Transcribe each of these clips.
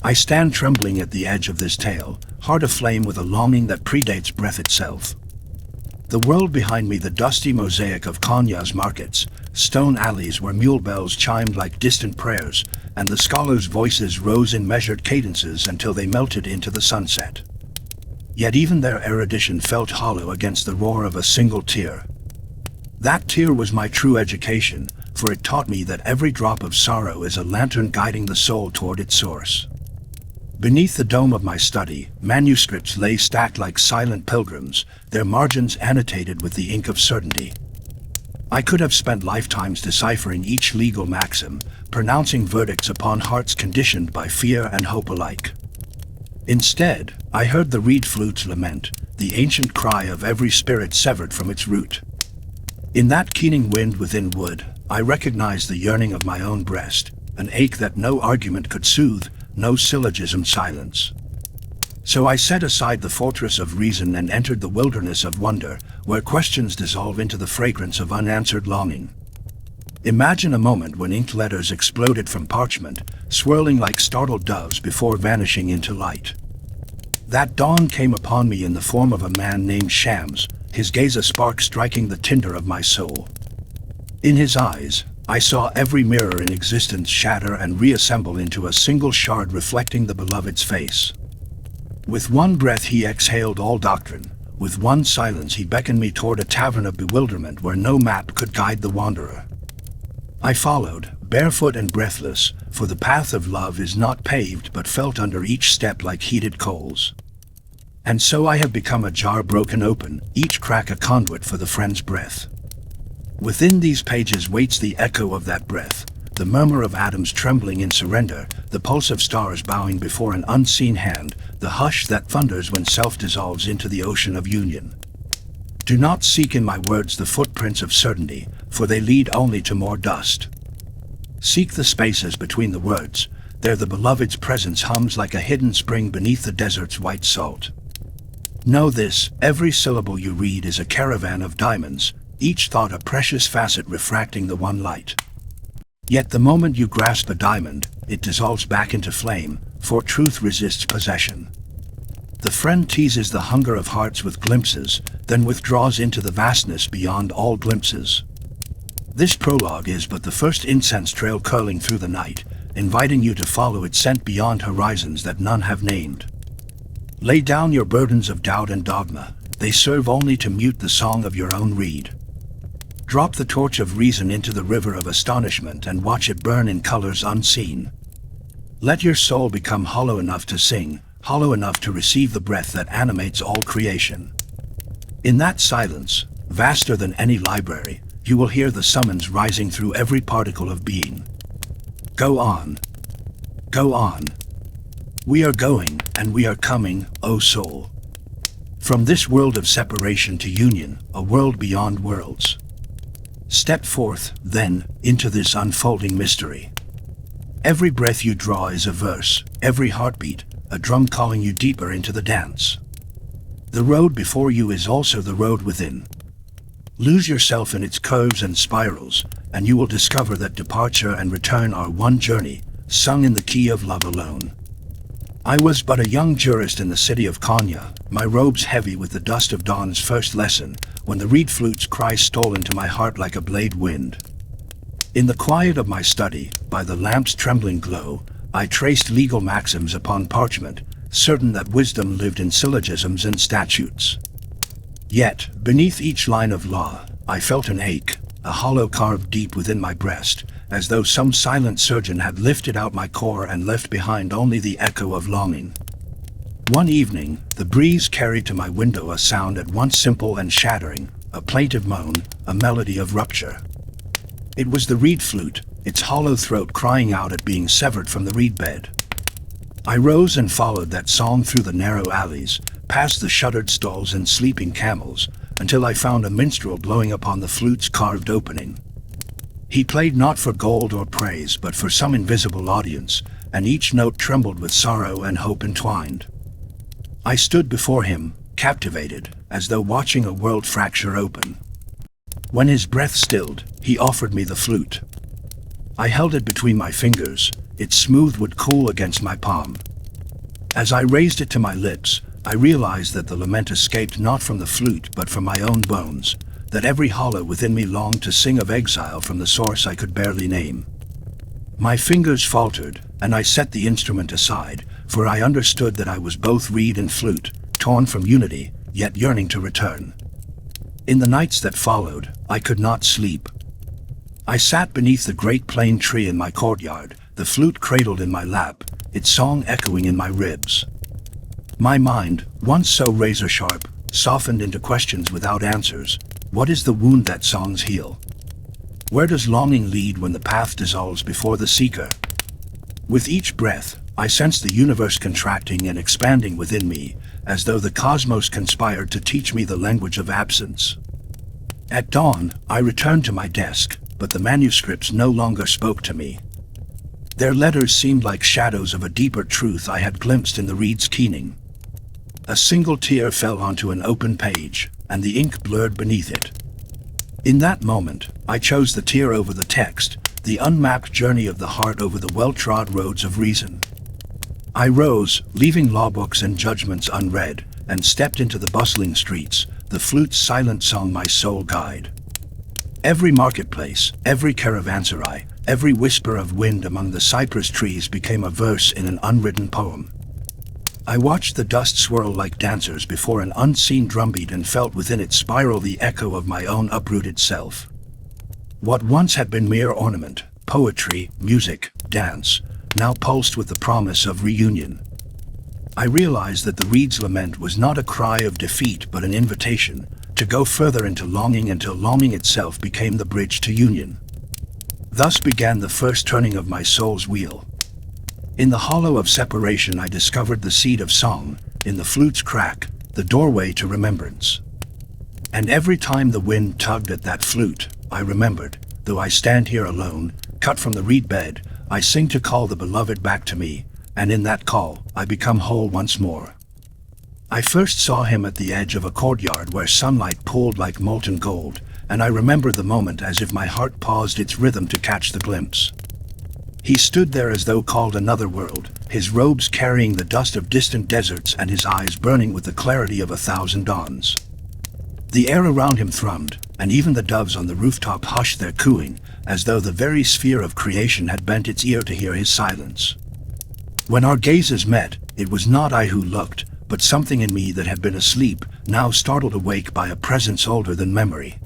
I stand trembling at the edge of this tale, heart aflame with a longing that predates breath itself. The world behind me, the dusty mosaic of Konya's markets, stone alleys where mule bells chimed like distant prayers, and the scholars' voices rose in measured cadences until they melted into the sunset. Yet even their erudition felt hollow against the roar of a single tear. That tear was my true education, for it taught me that every drop of sorrow is a lantern guiding the soul toward its source. Beneath the dome of my study, manuscripts lay stacked like silent pilgrims, their margins annotated with the ink of certainty. I could have spent lifetimes deciphering each legal maxim, pronouncing verdicts upon hearts conditioned by fear and hope alike. Instead, I heard the reed flute's lament, the ancient cry of every spirit severed from its root. In that keening wind within wood, I recognized the yearning of my own breast, an ache that no argument could soothe, no syllogism silence. So I set aside the fortress of reason and entered the wilderness of wonder, where questions dissolve into the fragrance of unanswered longing. Imagine a moment when inked letters exploded from parchment, swirling like startled doves before vanishing into light. That dawn came upon me in the form of a man named Shams, his gaze a spark striking the tinder of my soul. In his eyes, I saw every mirror in existence shatter and reassemble into a single shard reflecting the beloved's face. With one breath he exhaled all doctrine, with one silence he beckoned me toward a tavern of bewilderment where no map could guide the wanderer. I followed, barefoot and breathless, for the path of love is not paved but felt under each step like heated coals. And so I have become a jar broken open, each crack a conduit for the friend's breath. Within these pages waits the echo of that breath, the murmur of atoms trembling in surrender, the pulse of stars bowing before an unseen hand, the hush that thunders when self dissolves into the ocean of union. Do not seek in my words the footprints of certainty, for they lead only to more dust. Seek the spaces between the words, there the beloved's presence hums like a hidden spring beneath the desert's white salt. Know this, every syllable you read is a caravan of diamonds, each thought a precious facet refracting the one light. Yet the moment you grasp a diamond, it dissolves back into flame, for truth resists possession. The friend teases the hunger of hearts with glimpses, then withdraws into the vastness beyond all glimpses. This prologue is but the first incense trail curling through the night, inviting you to follow its scent beyond horizons that none have named. Lay down your burdens of doubt and dogma, they serve only to mute the song of your own reed. Drop the torch of reason into the river of astonishment and watch it burn in colors unseen. Let your soul become hollow enough to sing, hollow enough to receive the breath that animates all creation. In that silence, vaster than any library, you will hear the summons rising through every particle of being. Go on. Go on. We are going, and we are coming, O soul. From this world of separation to union, a world beyond worlds. Step forth, then, into this unfolding mystery. Every breath you draw is a verse, every heartbeat, a drum calling you deeper into the dance. The road before you is also the road within. Lose yourself in its curves and spirals, and you will discover that departure and return are one journey, sung in the key of love alone. I was but a young jurist in the city of Konya, my robes heavy with the dust of dawn's first lesson, when the reed flute's cry stole into my heart like a blade wind. In the quiet of my study, by the lamp's trembling glow, I traced legal maxims upon parchment, certain that wisdom lived in syllogisms and statutes. Yet, beneath each line of law, I felt an ache, a hollow carved deep within my breast, as though some silent surgeon had lifted out my core and left behind only the echo of longing. One evening, the breeze carried to my window a sound at once simple and shattering, a plaintive moan, a melody of rupture. It was the reed flute, its hollow throat crying out at being severed from the reed bed. I rose and followed that song through the narrow alleys, past the shuttered stalls and sleeping camels, until I found a minstrel blowing upon the flute's carved opening. He played not for gold or praise, but for some invisible audience, and each note trembled with sorrow and hope entwined. I stood before him, captivated, as though watching a world fracture open. When his breath stilled, he offered me the flute. I held it between my fingers, its smooth wood cool against my palm, As I raised it to my lips, I realized that the lament escaped not from the flute but from my own bones, that every hollow within me longed to sing of exile from the source I could barely name. My fingers faltered, and I set the instrument aside, for I understood that I was both reed and flute, torn from unity, yet yearning to return. In the nights that followed, I could not sleep. I sat beneath the great plane tree in my courtyard, the flute cradled in my lap, its song echoing in my ribs. My mind, once so razor-sharp, softened into questions without answers. What is the wound that songs heal? Where does longing lead when the path dissolves before the seeker? With each breath, I sensed the universe contracting and expanding within me, as though the cosmos conspired to teach me the language of absence. At dawn, I returned to my desk, but the manuscripts no longer spoke to me. Their letters seemed like shadows of a deeper truth I had glimpsed in the reed's keening. A single tear fell onto an open page, and the ink blurred beneath it. In that moment, I chose the tear over the text, the unmapped journey of the heart over the well-trod roads of reason. I rose, leaving law books and judgments unread, and stepped into the bustling streets, the flute's silent song my sole guide. Every marketplace, every caravanserai, every whisper of wind among the cypress trees became a verse in an unwritten poem. I watched the dust swirl like dancers before an unseen drumbeat and felt within its spiral the echo of my own uprooted self. What once had been mere ornament, poetry, music, dance, now pulsed with the promise of reunion. I realized that the reed's lament was not a cry of defeat but an invitation to go further into longing until longing itself became the bridge to union. Thus began the first turning of my soul's wheel. In the hollow of separation I discovered the seed of song, in the flute's crack, the doorway to remembrance. And every time the wind tugged at that flute, I remembered, though I stand here alone, cut from the reed bed, I sing to call the beloved back to me, and in that call, I become whole once more. I first saw him at the edge of a courtyard where sunlight pooled like molten gold, and I remember the moment as if my heart paused its rhythm to catch the glimpse. He stood there as though called another world, his robes carrying the dust of distant deserts and his eyes burning with the clarity of 1,000 dawns. The air around him thrummed, and even the doves on the rooftop hushed their cooing, as though the very sphere of creation had bent its ear to hear his silence. When our gazes met, it was not I who looked, but something in me that had been asleep, now startled awake by a presence older than memory.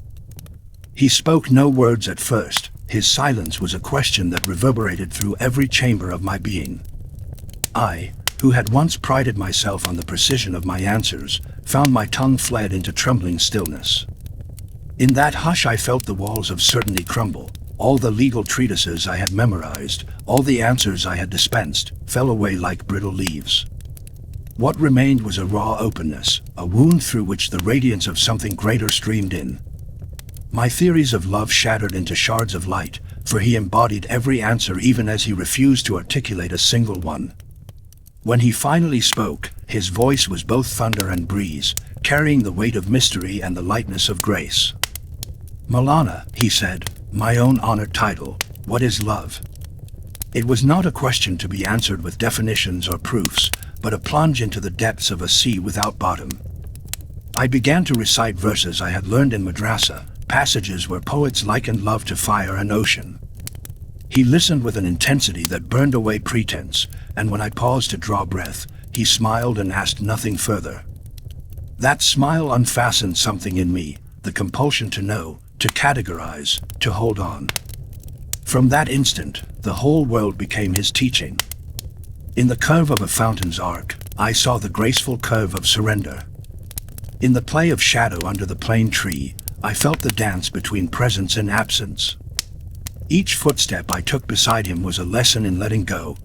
He spoke no words at first. His silence was a question that reverberated through every chamber of my being. I, who had once prided myself on the precision of my answers, found my tongue fled into trembling stillness. In that hush I felt the walls of certainty crumble. All the legal treatises I had memorized, all the answers I had dispensed, fell away like brittle leaves. What remained was a raw openness, a wound through which the radiance of something greater streamed in. My theories of love shattered into shards of light, for he embodied every answer even as he refused to articulate a single one. When he finally spoke, his voice was both thunder and breeze, carrying the weight of mystery and the lightness of grace. "Malana," he said, "my own honored title, what is love?" It was not a question to be answered with definitions or proofs, but a plunge into the depths of a sea without bottom. I began to recite verses I had learned in madrasa, passages where poets likened love to fire and ocean. He listened with an intensity that burned away pretense, and when I paused to draw breath, he smiled and asked nothing further. That smile unfastened something in me, the compulsion to know, to categorize, to hold on. From that instant, the whole world became his teaching. In the curve of a fountain's arc, I saw the graceful curve of surrender. In the play of shadow under the plane tree, I felt the dance between presence and absence. Each footstep I took beside him was a lesson in letting go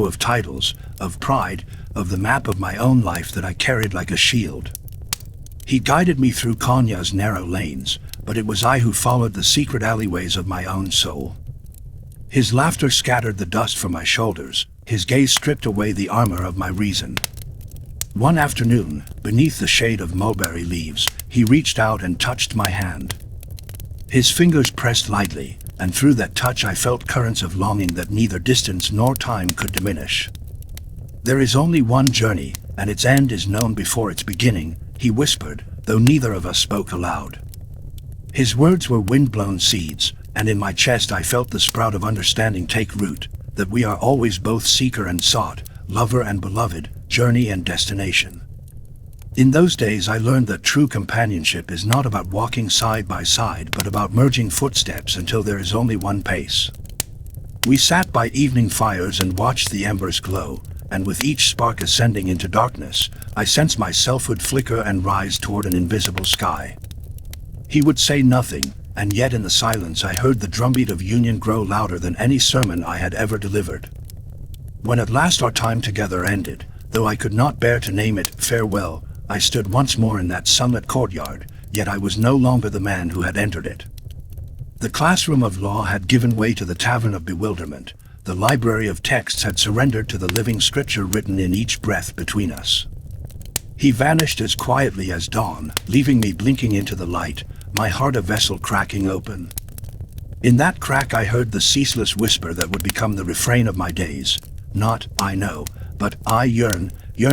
of titles, of pride, of the map of my own life that I carried like a shield. He guided me through Kanya's narrow lanes, but it was I who followed the secret alleyways of my own soul. His laughter scattered the dust from my shoulders, his gaze stripped away the armor of my reason. One afternoon, beneath the shade of mulberry leaves, he reached out and touched my hand. His fingers pressed lightly, and through that touch I felt currents of longing that neither distance nor time could diminish. "There is only one journey, and its end is known before its beginning," he whispered, though neither of us spoke aloud. His words were wind-blown seeds, and in my chest I felt the sprout of understanding take root, that we are always both seeker and sought, lover and beloved, journey and destination. In those days I learned that true companionship is not about walking side by side but about merging footsteps until there is only one pace. We sat by evening fires and watched the embers glow, and with each spark ascending into darkness, I sensed myself would flicker and rise toward an invisible sky. He would say nothing, and yet in the silence I heard the drumbeat of union grow louder than any sermon I had ever delivered. When at last our time together ended, though I could not bear to name it farewell, I stood once more in that sunlit courtyard, yet I was no longer the man who had entered it. The classroom of law had given way to the tavern of bewilderment. The library of texts had surrendered to the living scripture written in each breath between us. He vanished as quietly as dawn, leaving me blinking into the light, my heart a vessel cracking open. In that crack I heard the ceaseless whisper that would become the refrain of my days. Not, "I know," but "I yearn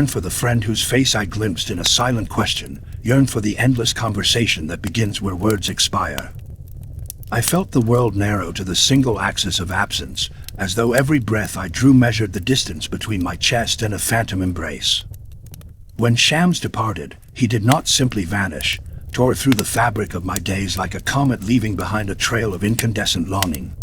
for the friend whose face I glimpsed in a silent question, yearn for the endless conversation that begins where words expire." I felt the world narrow to the single axis of absence, as though every breath I drew measured the distance between my chest and a phantom embrace. When Shams departed, he did not simply vanish, tore through the fabric of my days like a comet leaving behind a trail of incandescent longing.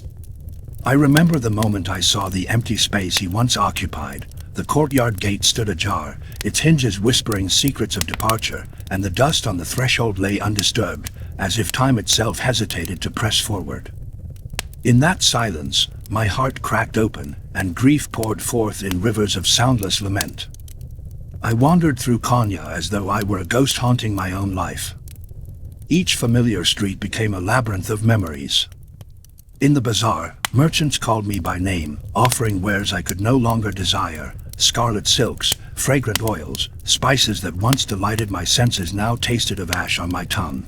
I remember the moment I saw the empty space he once occupied. The courtyard gate stood ajar, its hinges whispering secrets of departure, and the dust on the threshold lay undisturbed, as if time itself hesitated to press forward. In that silence, my heart cracked open, and grief poured forth in rivers of soundless lament. I wandered through Konya as though I were a ghost haunting my own life. Each familiar street became a labyrinth of memories. In the bazaar, merchants called me by name, offering wares I could no longer desire: scarlet silks, fragrant oils, spices that once delighted my senses now tasted of ash on my tongue.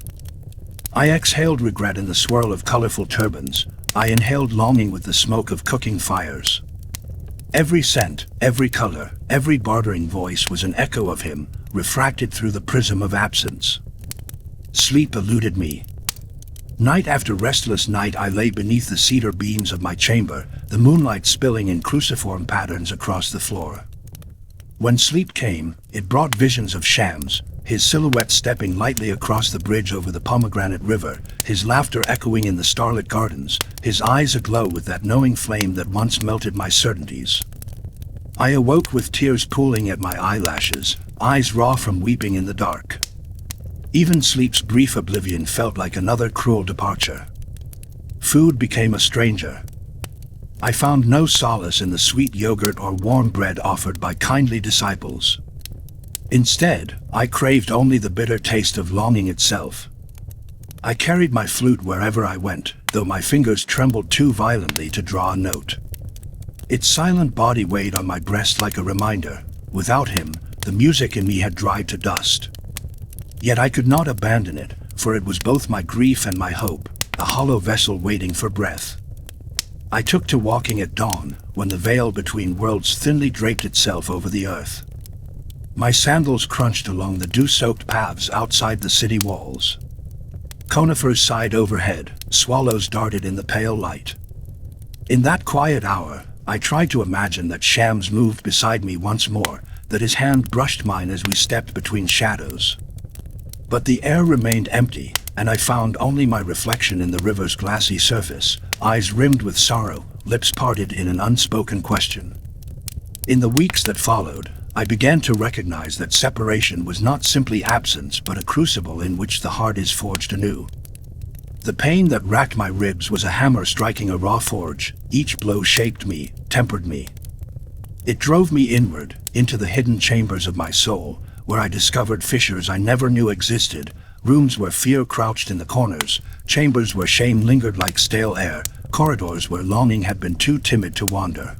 I exhaled regret in the swirl of colorful turbans. I inhaled longing with the smoke of cooking fires. Every scent, every color, every bartering voice was an echo of him, refracted through the prism of absence. Sleep eluded me. Night after restless night I lay beneath the cedar beams of my chamber, the moonlight spilling in cruciform patterns across the floor. When sleep came, it brought visions of Shams, his silhouette stepping lightly across the bridge over the pomegranate river, his laughter echoing in the starlit gardens, his eyes aglow with that knowing flame that once melted my certainties. I awoke with tears pooling at my eyelashes, eyes raw from weeping in the dark. Even sleep's brief oblivion felt like another cruel departure. Food became a stranger. I found no solace in the sweet yogurt or warm bread offered by kindly disciples. Instead, I craved only the bitter taste of longing itself. I carried my flute wherever I went, though my fingers trembled too violently to draw a note. Its silent body weighed on my breast like a reminder. Without him, the music in me had dried to dust. Yet I could not abandon it, for it was both my grief and my hope, a hollow vessel waiting for breath. I took to walking at dawn, when the veil between worlds thinly draped itself over the earth. My sandals crunched along the dew-soaked paths outside the city walls. Conifers sighed overhead, swallows darted in the pale light. In that quiet hour, I tried to imagine that Shams moved beside me once more, that his hand brushed mine as we stepped between shadows. But the air remained empty, and I found only my reflection in the river's glassy surface, eyes rimmed with sorrow, lips parted in an unspoken question. In the weeks that followed, I began to recognize that separation was not simply absence but a crucible in which the heart is forged anew. The pain that racked my ribs was a hammer striking a raw forge. Each blow shaped me, tempered me. It drove me inward, into the hidden chambers of my soul, where I discovered fissures I never knew existed, rooms where fear crouched in the corners, chambers where shame lingered like stale air, corridors where longing had been too timid to wander.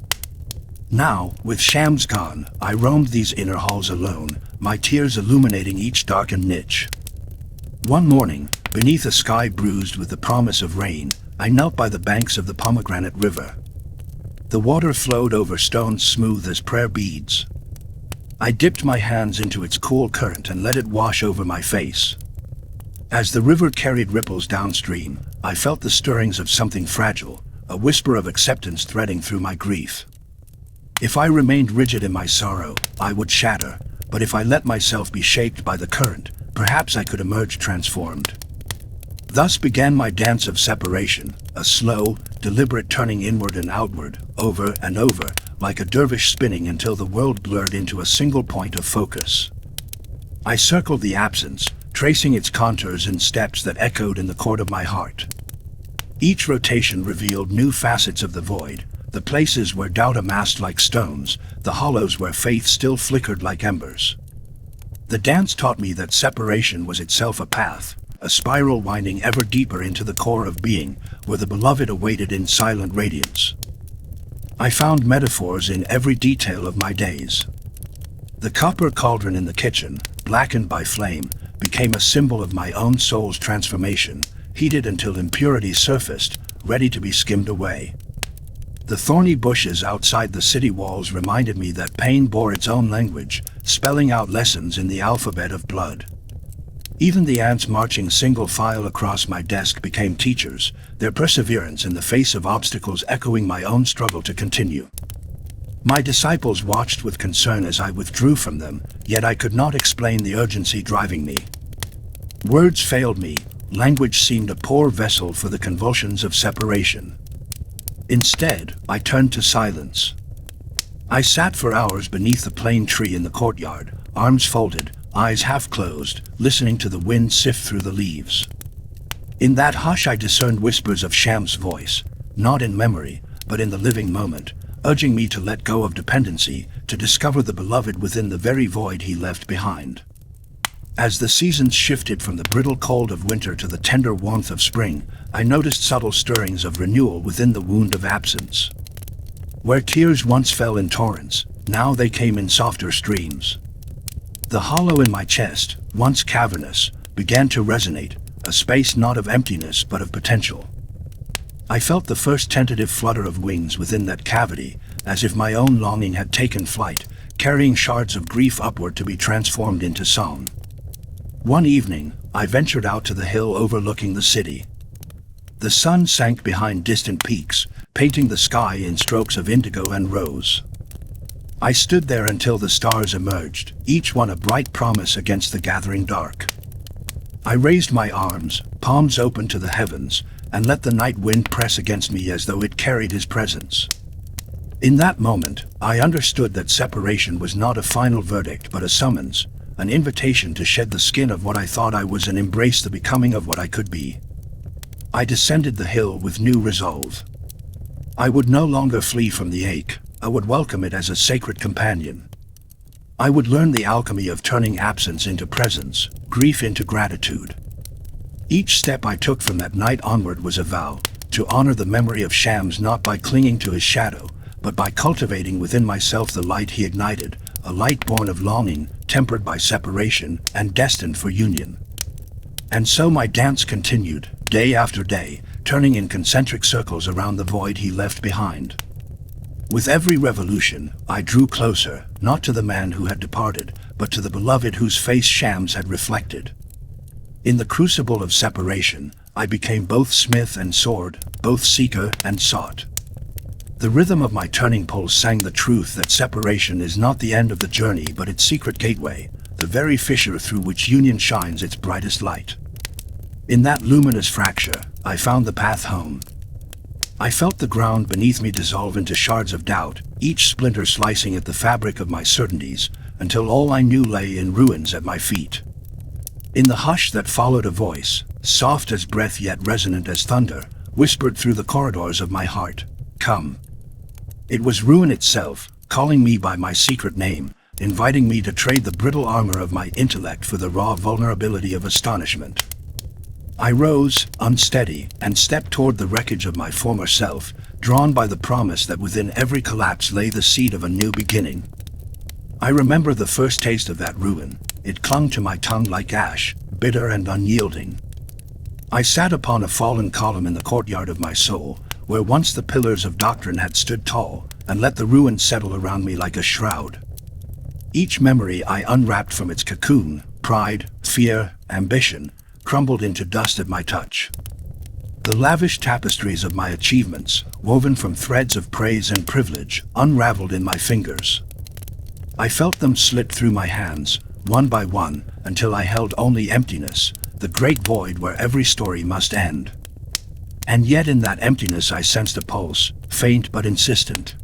Now, with Shams gone, I roamed these inner halls alone, my tears illuminating each darkened niche. One morning, beneath a sky bruised with the promise of rain, I knelt by the banks of the pomegranate river. The water flowed over stones smooth as prayer beads. I dipped my hands into its cool current and let it wash over my face. As the river carried ripples downstream, I felt the stirrings of something fragile, a whisper of acceptance threading through my grief. If I remained rigid in my sorrow, I would shatter, but if I let myself be shaped by the current, perhaps I could emerge transformed. Thus began my dance of separation, a slow, deliberate turning inward and outward, over and over, like a dervish spinning until the world blurred into a single point of focus. I circled the absence, tracing its contours in steps that echoed in the chord of my heart. Each rotation revealed new facets of the void, the places where doubt amassed like stones, the hollows where faith still flickered like embers. The dance taught me that separation was itself a path, a spiral winding ever deeper into the core of being, where the beloved awaited in silent radiance. I found metaphors in every detail of my days. The copper cauldron in the kitchen, blackened by flame, became a symbol of my own soul's transformation, heated until impurities surfaced, ready to be skimmed away. The thorny bushes outside the city walls reminded me that pain bore its own language, spelling out lessons in the alphabet of blood. Even the ants marching single file across my desk became teachers, their perseverance in the face of obstacles echoing my own struggle to continue. My disciples watched with concern as I withdrew from them, yet I could not explain the urgency driving me. Words failed me, language seemed a poor vessel for the convulsions of separation. Instead, I turned to silence. I sat for hours beneath the plane tree in the courtyard, arms folded, eyes half closed, listening to the wind sift through the leaves. In that hush I discerned whispers of Sham's voice, not in memory, but in the living moment, urging me to let go of dependency, to discover the beloved within the very void he left behind. As the seasons shifted from the brittle cold of winter to the tender warmth of spring, I noticed subtle stirrings of renewal within the wound of absence. Where tears once fell in torrents, now they came in softer streams. The hollow in my chest, once cavernous, began to resonate, a space not of emptiness but of potential. I felt the first tentative flutter of wings within that cavity, as if my own longing had taken flight, carrying shards of grief upward to be transformed into song. One evening, I ventured out to the hill overlooking the city. The sun sank behind distant peaks, painting the sky in strokes of indigo and rose. I stood there until the stars emerged, each one a bright promise against the gathering dark. I raised my arms, palms open to the heavens, and let the night wind press against me as though it carried his presence. In that moment, I understood that separation was not a final verdict but a summons, an invitation to shed the skin of what I thought I was and embrace the becoming of what I could be. I descended the hill with new resolve. I would no longer flee from the ache, I would welcome it as a sacred companion. I would learn the alchemy of turning absence into presence, grief into gratitude. Each step I took from that night onward was a vow, to honor the memory of Shams not by clinging to his shadow, but by cultivating within myself the light he ignited, a light born of longing, tempered by separation, and destined for union. And so my dance continued, day after day, turning in concentric circles around the void he left behind. With every revolution, I drew closer, not to the man who had departed, but to the beloved whose face Shams had reflected. In the crucible of separation, I became both smith and sword, both seeker and sought. The rhythm of my turning pulse sang the truth that separation is not the end of the journey but its secret gateway, the very fissure through which union shines its brightest light. In that luminous fracture, I found the path home. I felt the ground beneath me dissolve into shards of doubt, each splinter slicing at the fabric of my certainties, until all I knew lay in ruins at my feet. In the hush that followed, a voice, soft as breath yet resonant as thunder, whispered through the corridors of my heart, "Come." It was ruin itself, calling me by my secret name, inviting me to trade the brittle armor of my intellect for the raw vulnerability of astonishment. I rose, unsteady, and stepped toward the wreckage of my former self, drawn by the promise that within every collapse lay the seed of a new beginning. I remember the first taste of that ruin. It clung to my tongue like ash, bitter and unyielding. I sat upon a fallen column in the courtyard of my soul, where once the pillars of doctrine had stood tall, and let the ruin settle around me like a shroud. Each memory I unwrapped from its cocoon, pride, fear, ambition, crumbled into dust at my touch. The lavish tapestries of my achievements, woven from threads of praise and privilege, unraveled in my fingers. I felt them slit through my hands, one by one, until I held only emptiness, the great void where every story must end. And yet in that emptiness I sensed a pulse, faint but insistent.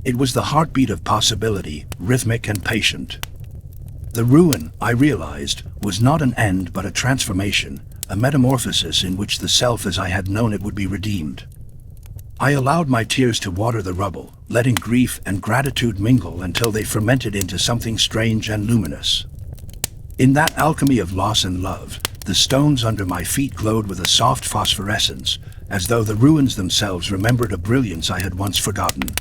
It was the heartbeat of possibility, rhythmic and patient. The ruin, I realized, was not an end but a transformation, a metamorphosis in which the self as I had known it would be redeemed. I allowed my tears to water the rubble, letting grief and gratitude mingle until they fermented into something strange and luminous. In that alchemy of loss and love, the stones under my feet glowed with a soft phosphorescence, as though the ruins themselves remembered a brilliance I had once forgotten.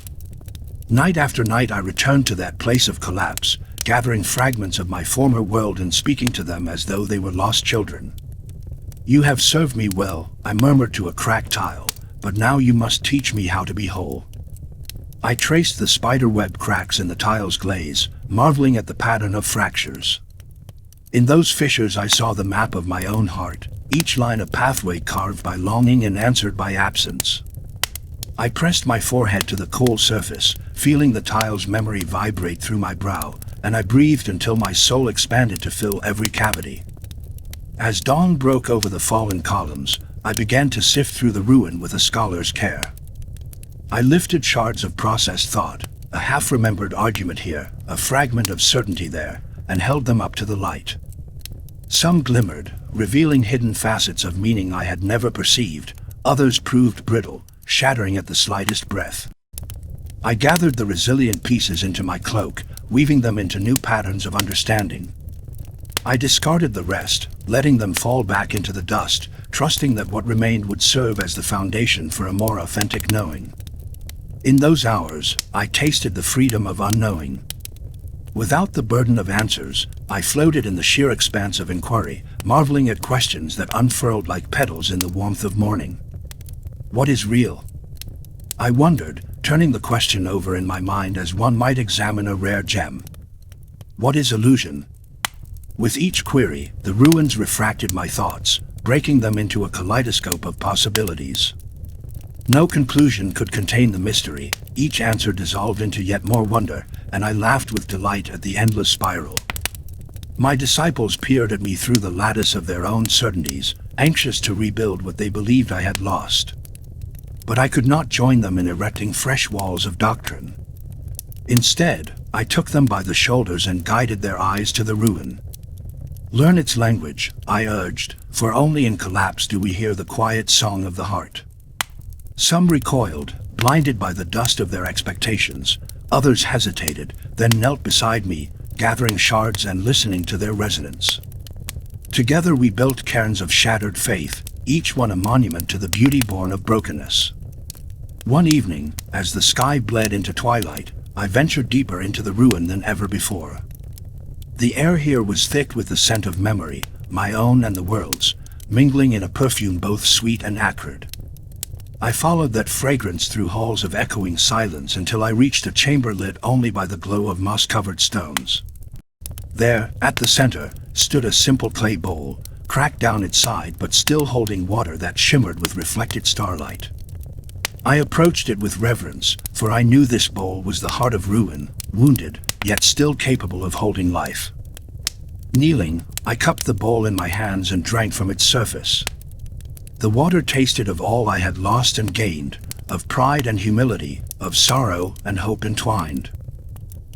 Night after night I returned to that place of collapse, gathering fragments of my former world and speaking to them as though they were lost children. "You have served me well," I murmured to a cracked tile, "but now you must teach me how to be whole." I traced the spider-web cracks in the tile's glaze, marveling at the pattern of fractures. In those fissures I saw the map of my own heart, each line a pathway carved by longing and answered by absence. I pressed my forehead to the cool surface, feeling the tile's memory vibrate through my brow, and I breathed until my soul expanded to fill every cavity. As dawn broke over the fallen columns, I began to sift through the ruin with a scholar's care. I lifted shards of processed thought, a half-remembered argument here, a fragment of certainty there, and held them up to the light. Some glimmered, revealing hidden facets of meaning I had never perceived, others proved brittle, shattering at the slightest breath. I gathered the resilient pieces into my cloak, weaving them into new patterns of understanding. I discarded the rest, letting them fall back into the dust, trusting that what remained would serve as the foundation for a more authentic knowing. In those hours, I tasted the freedom of unknowing. Without the burden of answers, I floated in the sheer expanse of inquiry, marveling at questions that unfurled like petals in the warmth of morning. What is real? I wondered, turning the question over in my mind as one might examine a rare gem. What is illusion? With each query, the ruins refracted my thoughts, breaking them into a kaleidoscope of possibilities. No conclusion could contain the mystery, each answer dissolved into yet more wonder, and I laughed with delight at the endless spiral. My disciples peered at me through the lattice of their own certainties, anxious to rebuild what they believed I had lost. But I could not join them in erecting fresh walls of doctrine. Instead, I took them by the shoulders and guided their eyes to the ruin. "Learn its language," I urged, "for only in collapse do we hear the quiet song of the heart." Some recoiled, blinded by the dust of their expectations. Others hesitated, then knelt beside me, gathering shards and listening to their resonance. Together we built cairns of shattered faith, each one a monument to the beauty born of brokenness. One evening, as the sky bled into twilight, I ventured deeper into the ruin than ever before. The air here was thick with the scent of memory, my own and the world's, mingling in a perfume both sweet and acrid. I followed that fragrance through halls of echoing silence until I reached a chamber lit only by the glow of moss-covered stones. There, at the center, stood a simple clay bowl, cracked down its side but still holding water that shimmered with reflected starlight. I approached it with reverence, for I knew this bowl was the heart of ruin, wounded, yet still capable of holding life. Kneeling, I cupped the bowl in my hands and drank from its surface. The water tasted of all I had lost and gained, of pride and humility, of sorrow and hope entwined.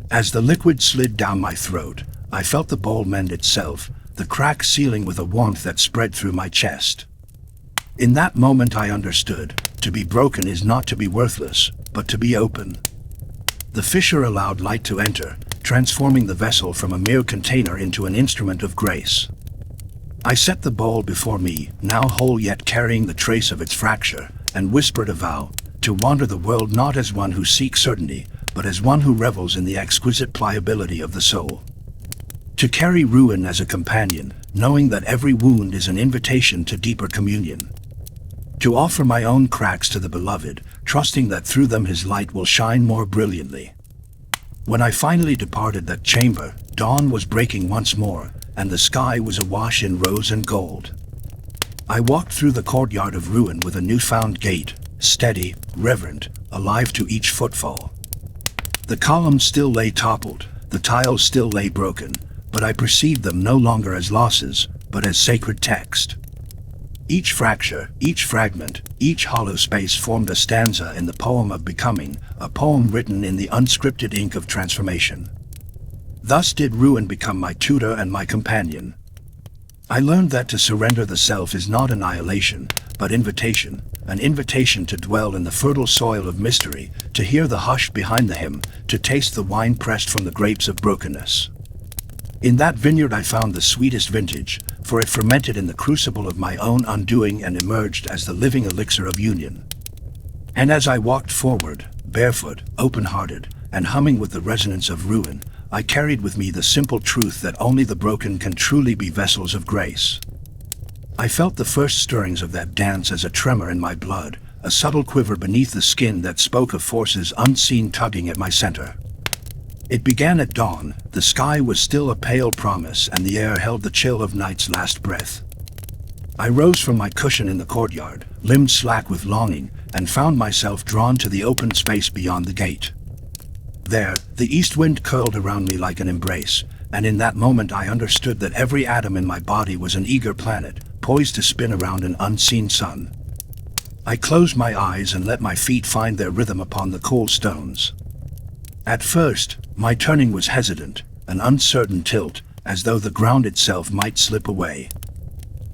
As the liquid slid down my throat, I felt the bowl mend itself, the crack sealing with a warmth that spread through my chest. In that moment I understood, to be broken is not to be worthless, but to be open. The fissure allowed light to enter, transforming the vessel from a mere container into an instrument of grace. I set the bowl before me, now whole yet carrying the trace of its fracture, and whispered a vow, to wander the world not as one who seeks certainty, but as one who revels in the exquisite pliability of the soul. To carry ruin as a companion, knowing that every wound is an invitation to deeper communion. To offer my own cracks to the beloved, trusting that through them his light will shine more brilliantly. When I finally departed that chamber, dawn was breaking once more, and the sky was awash in rose and gold. I walked through the courtyard of ruin with a newfound gait, steady, reverent, alive to each footfall. The columns still lay toppled, the tiles still lay broken, but I perceived them no longer as losses, but as sacred text. Each fracture, each fragment, each hollow space formed a stanza in the poem of becoming, a poem written in the unscripted ink of transformation. Thus did ruin become my tutor and my companion. I learned that to surrender the self is not annihilation, but invitation, an invitation to dwell in the fertile soil of mystery, to hear the hush behind the hymn, to taste the wine pressed from the grapes of brokenness. In that vineyard I found the sweetest vintage, for it fermented in the crucible of my own undoing and emerged as the living elixir of union. And as I walked forward, barefoot, open-hearted, and humming with the resonance of ruin, I carried with me the simple truth that only the broken can truly be vessels of grace. I felt the first stirrings of that dance as a tremor in my blood, a subtle quiver beneath the skin that spoke of forces unseen tugging at my center. It began at dawn, the sky was still a pale promise and the air held the chill of night's last breath. I rose from my cushion in the courtyard, limbs slack with longing, and found myself drawn to the open space beyond the gate. There, the east wind curled around me like an embrace, and in that moment I understood that every atom in my body was an eager planet, poised to spin around an unseen sun. I closed my eyes and let my feet find their rhythm upon the cool stones. At first, my turning was hesitant, an uncertain tilt, as though the ground itself might slip away.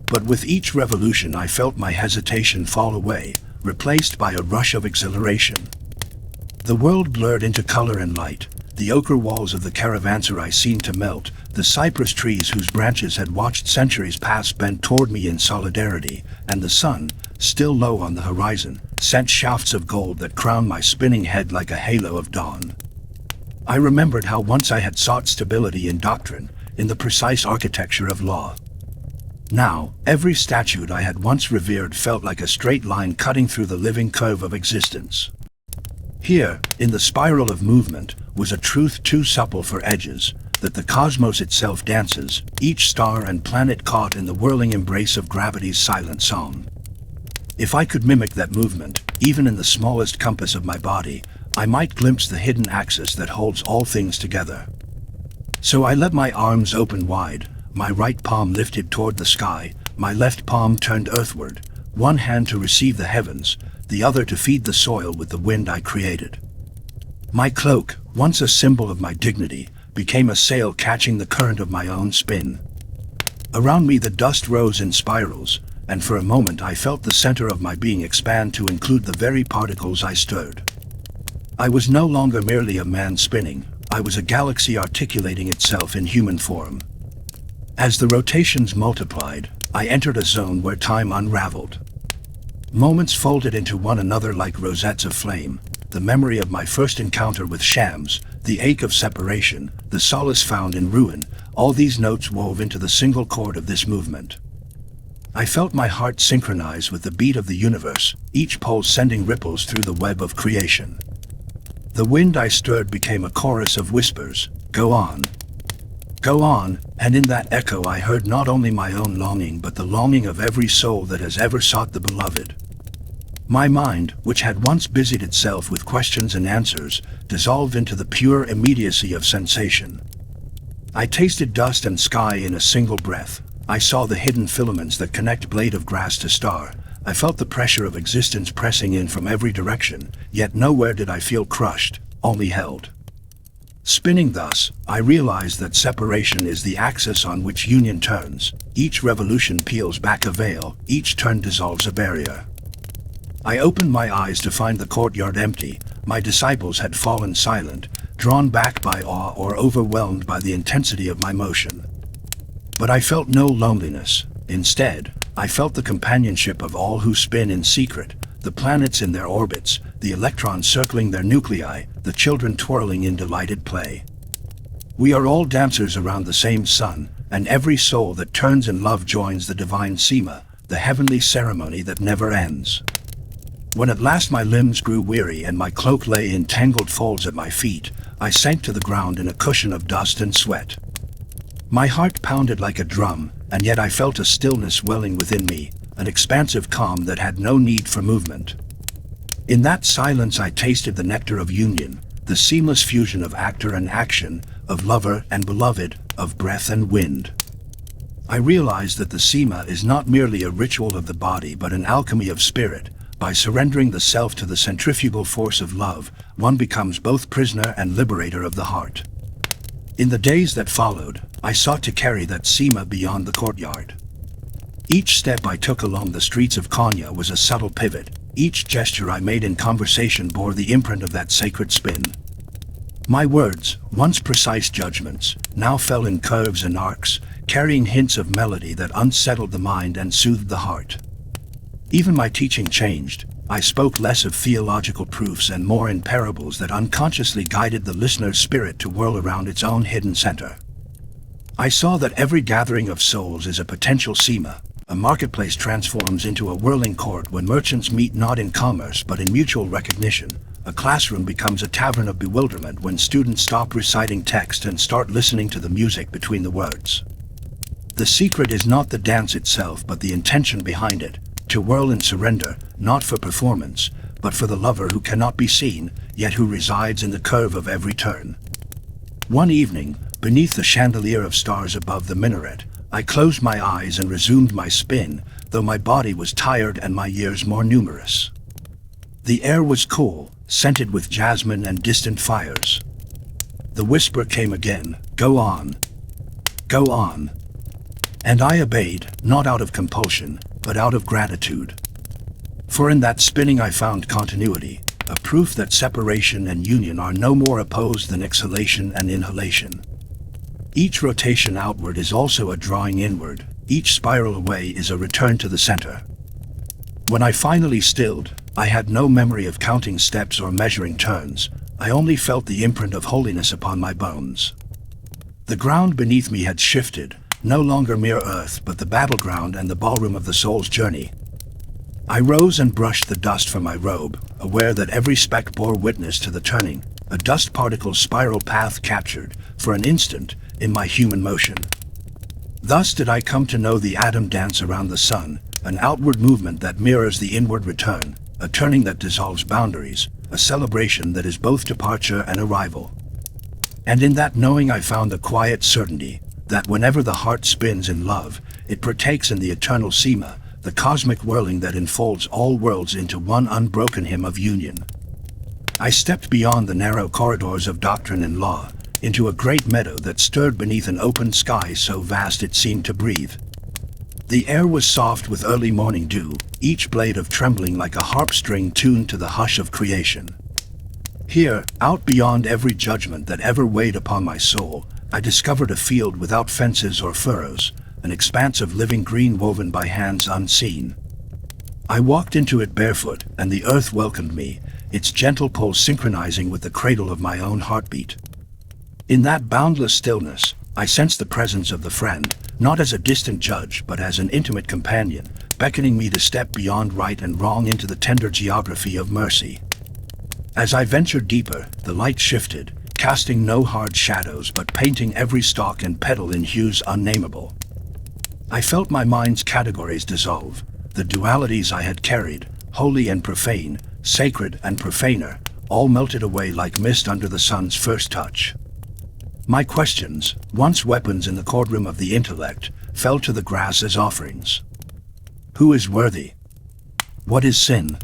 But with each revolution I felt my hesitation fall away, replaced by a rush of exhilaration. The world blurred into color and light, the ochre walls of the caravanserai seemed to melt, the cypress trees whose branches had watched centuries pass bent toward me in solidarity, and the sun, still low on the horizon, sent shafts of gold that crowned my spinning head like a halo of dawn. I remembered how once I had sought stability in doctrine, in the precise architecture of law. Now, every statute I had once revered felt like a straight line cutting through the living curve of existence. Here, in the spiral of movement, was a truth too supple for edges, that the cosmos itself dances, each star and planet caught in the whirling embrace of gravity's silent song. If I could mimic that movement, even in the smallest compass of my body, I might glimpse the hidden axis that holds all things together. So I let my arms open wide, my right palm lifted toward the sky, my left palm turned earthward, one hand to receive the heavens, the other to feed the soil with the wind I created. My cloak, once a symbol of my dignity, became a sail catching the current of my own spin. Around me the dust rose in spirals, and for a moment I felt the center of my being expand to include the very particles I stirred. I was no longer merely a man spinning, I was a galaxy articulating itself in human form. As the rotations multiplied, I entered a zone where time unraveled. Moments folded into one another like rosettes of flame, the memory of my first encounter with shams, the ache of separation, the solace found in ruin, all these notes wove into the single chord of this movement. I felt my heart synchronize with the beat of the universe, each pulse sending ripples through the web of creation. The wind I stirred became a chorus of whispers, "Go on. Go on," and in that echo I heard not only my own longing but the longing of every soul that has ever sought the beloved. My mind, which had once busied itself with questions and answers, dissolved into the pure immediacy of sensation. I tasted dust and sky in a single breath. I saw the hidden filaments that connect blade of grass to star. I felt the pressure of existence pressing in from every direction, yet nowhere did I feel crushed, only held. Spinning thus, I realized that separation is the axis on which union turns. Each revolution peels back a veil, each turn dissolves a barrier. I opened my eyes to find the courtyard empty. My disciples had fallen silent, drawn back by awe or overwhelmed by the intensity of my motion. But I felt no loneliness. Instead, I felt the companionship of all who spin in secret, the planets in their orbits, the electrons circling their nuclei, the children twirling in delighted play. We are all dancers around the same sun, and every soul that turns in love joins the divine sema, the heavenly ceremony that never ends. When at last my limbs grew weary and my cloak lay in tangled folds at my feet, I sank to the ground in a cushion of dust and sweat. My heart pounded like a drum, and yet I felt a stillness welling within me, an expansive calm that had no need for movement. In that silence I tasted the nectar of union, the seamless fusion of actor and action, of lover and beloved, of breath and wind. I realized that the Sema is not merely a ritual of the body but an alchemy of spirit. By surrendering the self to the centrifugal force of love, one becomes both prisoner and liberator of the heart. In the days that followed, I sought to carry that Sema beyond the courtyard. Each step I took along the streets of Konya was a subtle pivot. Each gesture I made in conversation bore the imprint of that sacred spin. My words, once precise judgments, now fell in curves and arcs, carrying hints of melody that unsettled the mind and soothed the heart. Even my teaching changed. I spoke less of theological proofs and more in parables that unconsciously guided the listener's spirit to whirl around its own hidden center. I saw that every gathering of souls is a potential Sema. A marketplace transforms into a whirling court when merchants meet not in commerce but in mutual recognition. A classroom becomes a tavern of bewilderment when students stop reciting text and start listening to the music between the words. The secret is not the dance itself but the intention behind it. To whirl and surrender, not for performance, but for the lover who cannot be seen, yet who resides in the curve of every turn. One evening, beneath the chandelier of stars above the minaret, I closed my eyes and resumed my spin, though my body was tired and my years more numerous. The air was cool, scented with jasmine and distant fires. The whisper came again, "Go on. Go on." And I obeyed, not out of compulsion, but out of gratitude. For in that spinning I found continuity, a proof that separation and union are no more opposed than exhalation and inhalation. Each rotation outward is also a drawing inward, each spiral away is a return to the center. When I finally stilled, I had no memory of counting steps or measuring turns. I only felt the imprint of holiness upon my bones. The ground beneath me had shifted, no longer mere earth but the battleground and the ballroom of the soul's journey. I rose and brushed the dust from my robe, aware that every speck bore witness to the turning, a dust particle spiral path captured, for an instant, in my human motion. Thus did I come to know the atom dance around the sun, an outward movement that mirrors the inward return, a turning that dissolves boundaries, a celebration that is both departure and arrival. And in that knowing I found a quiet certainty, that whenever the heart spins in love, it partakes in the eternal Sema, the cosmic whirling that enfolds all worlds into one unbroken hymn of union. I stepped beyond the narrow corridors of doctrine and law, into a great meadow that stirred beneath an open sky so vast it seemed to breathe. The air was soft with early morning dew, each blade of trembling like a harp string tuned to the hush of creation. Here, out beyond every judgment that ever weighed upon my soul, I discovered a field without fences or furrows, an expanse of living green woven by hands unseen. I walked into it barefoot, and the earth welcomed me, its gentle pulse synchronizing with the cradle of my own heartbeat. In that boundless stillness, I sensed the presence of the friend, not as a distant judge but as an intimate companion, beckoning me to step beyond right and wrong into the tender geography of mercy. As I ventured deeper, the light shifted, casting no hard shadows but painting every stalk and petal in hues unnameable. I felt my mind's categories dissolve, the dualities I had carried, holy and profane, sacred and profaner, all melted away like mist under the sun's first touch. My questions, once weapons in the courtroom of the intellect, fell to the grass as offerings. Who is worthy? What is sin?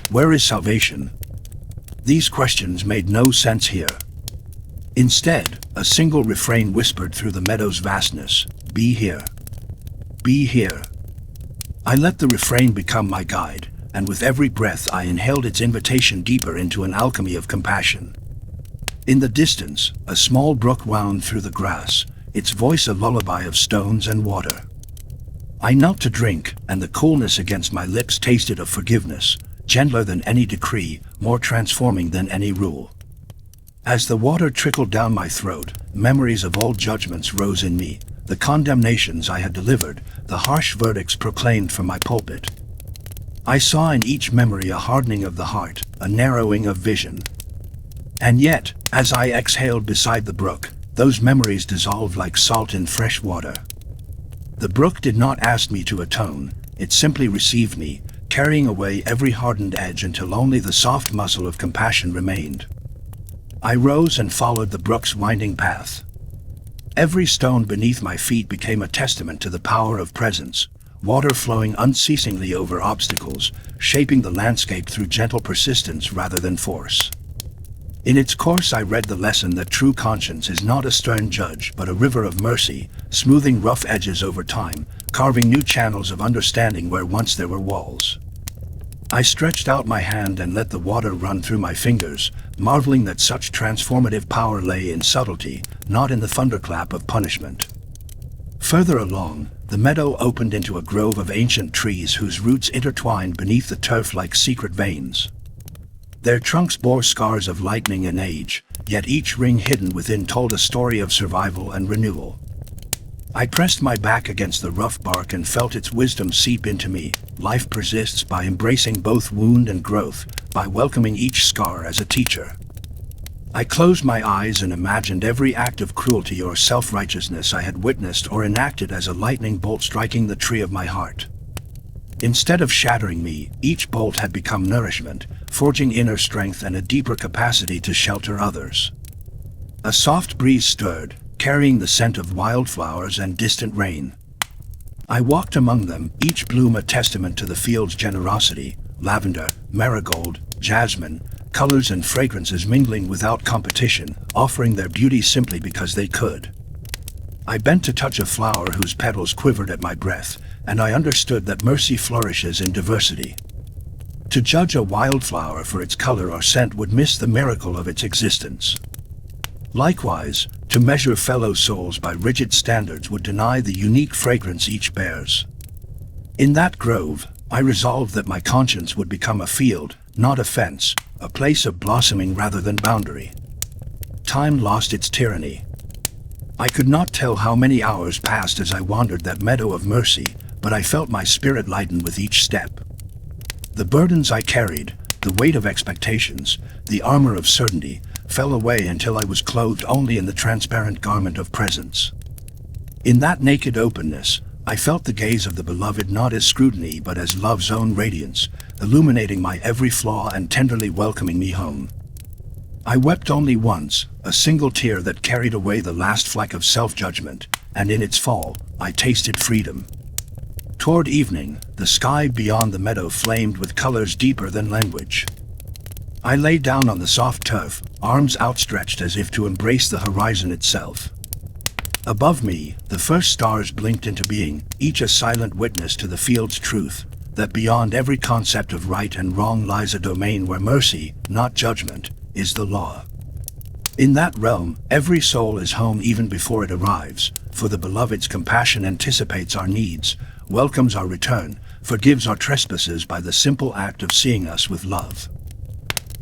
Where is salvation? These questions made no sense here. Instead, a single refrain whispered through the meadow's vastness, "Be here. Be here." I let the refrain become my guide, and with every breath I inhaled its invitation deeper into an alchemy of compassion. In the distance, a small brook wound through the grass, its voice a lullaby of stones and water. I knelt to drink, and the coolness against my lips tasted of forgiveness, gentler than any decree, more transforming than any rule. As the water trickled down my throat, memories of old judgments rose in me, the condemnations I had delivered, the harsh verdicts proclaimed from my pulpit. I saw in each memory a hardening of the heart, a narrowing of vision. And yet, as I exhaled beside the brook, those memories dissolved like salt in fresh water. The brook did not ask me to atone, it simply received me, carrying away every hardened edge until only the soft muscle of compassion remained. I rose and followed the brook's winding path. Every stone beneath my feet became a testament to the power of presence, water flowing unceasingly over obstacles, shaping the landscape through gentle persistence rather than force. In its course I read the lesson that true conscience is not a stern judge but a river of mercy, smoothing rough edges over time, carving new channels of understanding where once there were walls. I stretched out my hand and let the water run through my fingers, marveling that such transformative power lay in subtlety, not in the thunderclap of punishment. Further along, the meadow opened into a grove of ancient trees whose roots intertwined beneath the turf like secret veins. Their trunks bore scars of lightning and age, yet each ring hidden within told a story of survival and renewal. I pressed my back against the rough bark and felt its wisdom seep into me. Life persists by embracing both wound and growth, by welcoming each scar as a teacher. I closed my eyes and imagined every act of cruelty or self-righteousness I had witnessed or enacted as a lightning bolt striking the tree of my heart. Instead of shattering me, each bolt had become nourishment, forging inner strength and a deeper capacity to shelter others. A soft breeze stirred, carrying the scent of wildflowers and distant rain. I walked among them, each bloom a testament to the field's generosity, lavender, marigold, jasmine, colors and fragrances mingling without competition, offering their beauty simply because they could. I bent to touch a flower whose petals quivered at my breath, and I understood that mercy flourishes in diversity. To judge a wildflower for its color or scent would miss the miracle of its existence. Likewise, to measure fellow souls by rigid standards would deny the unique fragrance each bears. In that grove, I resolved that my conscience would become a field, not a fence, a place of blossoming rather than boundary. Time lost its tyranny. I could not tell how many hours passed as I wandered that meadow of mercy, but I felt my spirit lighten with each step. The burdens I carried, the weight of expectations, the armor of certainty, fell away until I was clothed only in the transparent garment of presence. In that naked openness, I felt the gaze of the beloved not as scrutiny but as love's own radiance, illuminating my every flaw and tenderly welcoming me home. I wept only once, a single tear that carried away the last fleck of self-judgment, and in its fall, I tasted freedom. Toward evening, the sky beyond the meadow flamed with colors deeper than language. I lay down on the soft turf, arms outstretched as if to embrace the horizon itself. Above me, the first stars blinked into being, each a silent witness to the field's truth, that beyond every concept of right and wrong lies a domain where mercy, not judgment, is the law. In that realm, every soul is home even before it arrives, for the beloved's compassion anticipates our needs, welcomes our return, forgives our trespasses by the simple act of seeing us with love.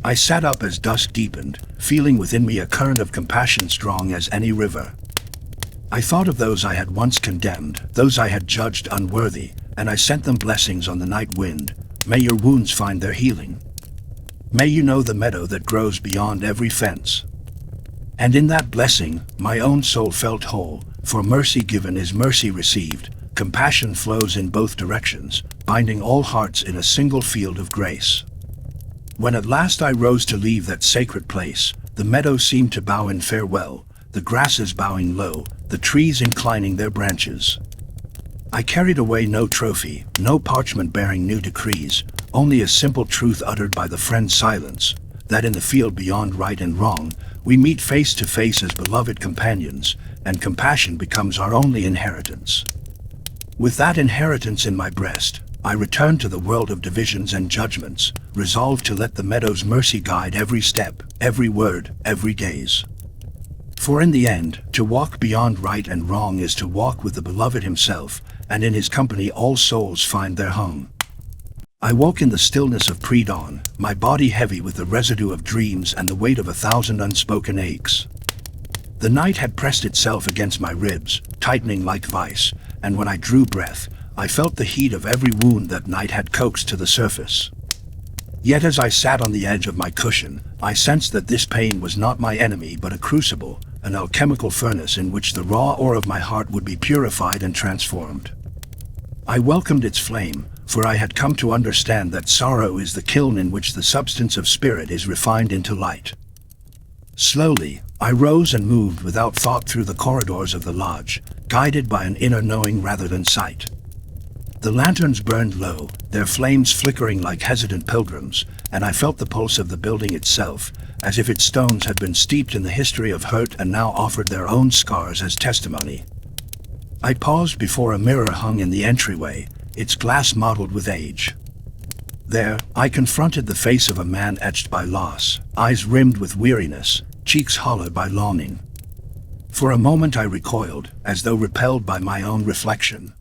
I sat up as dusk deepened, feeling within me a current of compassion strong as any river. I thought of those I had once condemned, those I had judged unworthy, and I sent them blessings on the night wind. May your wounds find their healing. May you know the meadow that grows beyond every fence. And in that blessing, my own soul felt whole, for mercy given is mercy received. Compassion flows in both directions, binding all hearts in a single field of grace. When at last I rose to leave that sacred place, the meadow seemed to bow in farewell, the grasses bowing low, the trees inclining their branches. I carried away no trophy, no parchment bearing new decrees, only a simple truth uttered by the friend's silence, that in the field beyond right and wrong, we meet face to face as beloved companions, and compassion becomes our only inheritance. With that inheritance in my breast, I returned to the world of divisions and judgments, resolved to let the meadow's mercy guide every step, every word, every gaze. For in the end, to walk beyond right and wrong is to walk with the beloved himself, and in his company all souls find their home. I woke in the stillness of pre-dawn, my body heavy with the residue of dreams and the weight of 1,000 unspoken aches. The night had pressed itself against my ribs, tightening like vice, and when I drew breath, I felt the heat of every wound that night had coaxed to the surface. Yet as I sat on the edge of my cushion, I sensed that this pain was not my enemy but a crucible, an alchemical furnace in which the raw ore of my heart would be purified and transformed. I welcomed its flame, for I had come to understand that sorrow is the kiln in which the substance of spirit is refined into light. Slowly, I rose and moved without thought through the corridors of the lodge, guided by an inner knowing rather than sight. The lanterns burned low, their flames flickering like hesitant pilgrims, and I felt the pulse of the building itself, as if its stones had been steeped in the history of hurt and now offered their own scars as testimony. I paused before a mirror hung in the entryway, its glass mottled with age. There, I confronted the face of a man etched by loss, eyes rimmed with weariness, cheeks hollowed by longing. For a moment I recoiled, as though repelled by my own reflection.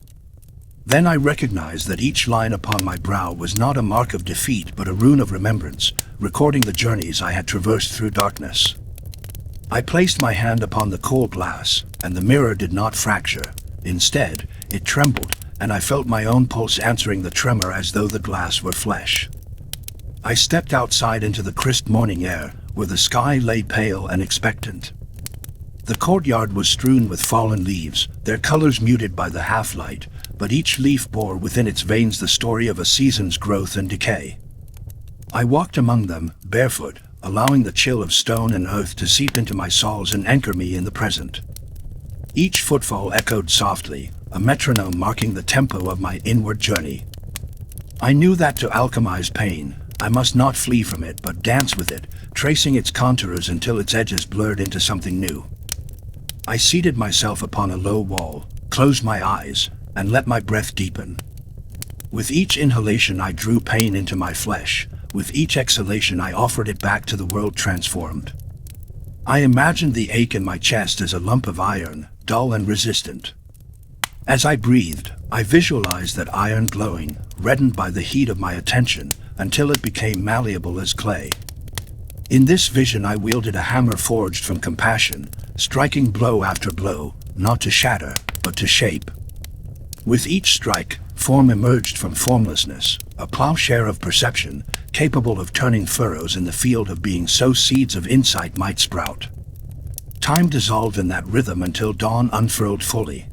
Then I recognized that each line upon my brow was not a mark of defeat but a rune of remembrance, recording the journeys I had traversed through darkness. I placed my hand upon the cold glass, and the mirror did not fracture. Instead, it trembled, and I felt my own pulse answering the tremor as though the glass were flesh. I stepped outside into the crisp morning air, where the sky lay pale and expectant. The courtyard was strewn with fallen leaves, their colors muted by the half-light, but each leaf bore within its veins the story of a season's growth and decay. I walked among them, barefoot, allowing the chill of stone and earth to seep into my soles and anchor me in the present. Each footfall echoed softly, a metronome marking the tempo of my inward journey. I knew that to alchemize pain, I must not flee from it but dance with it, tracing its contours until its edges blurred into something new. I seated myself upon a low wall, closed my eyes, and let my breath deepen. With each inhalation I drew pain into my flesh, with each exhalation I offered it back to the world transformed. I imagined the ache in my chest as a lump of iron, dull and resistant. As I breathed, I visualized that iron glowing, reddened by the heat of my attention, until it became malleable as clay. In this vision I wielded a hammer forged from compassion, striking blow after blow, not to shatter, but to shape. With each strike, form emerged from formlessness, a plowshare of perception, capable of turning furrows in the field of being so seeds of insight might sprout. Time dissolved in that rhythm until dawn unfurled fully.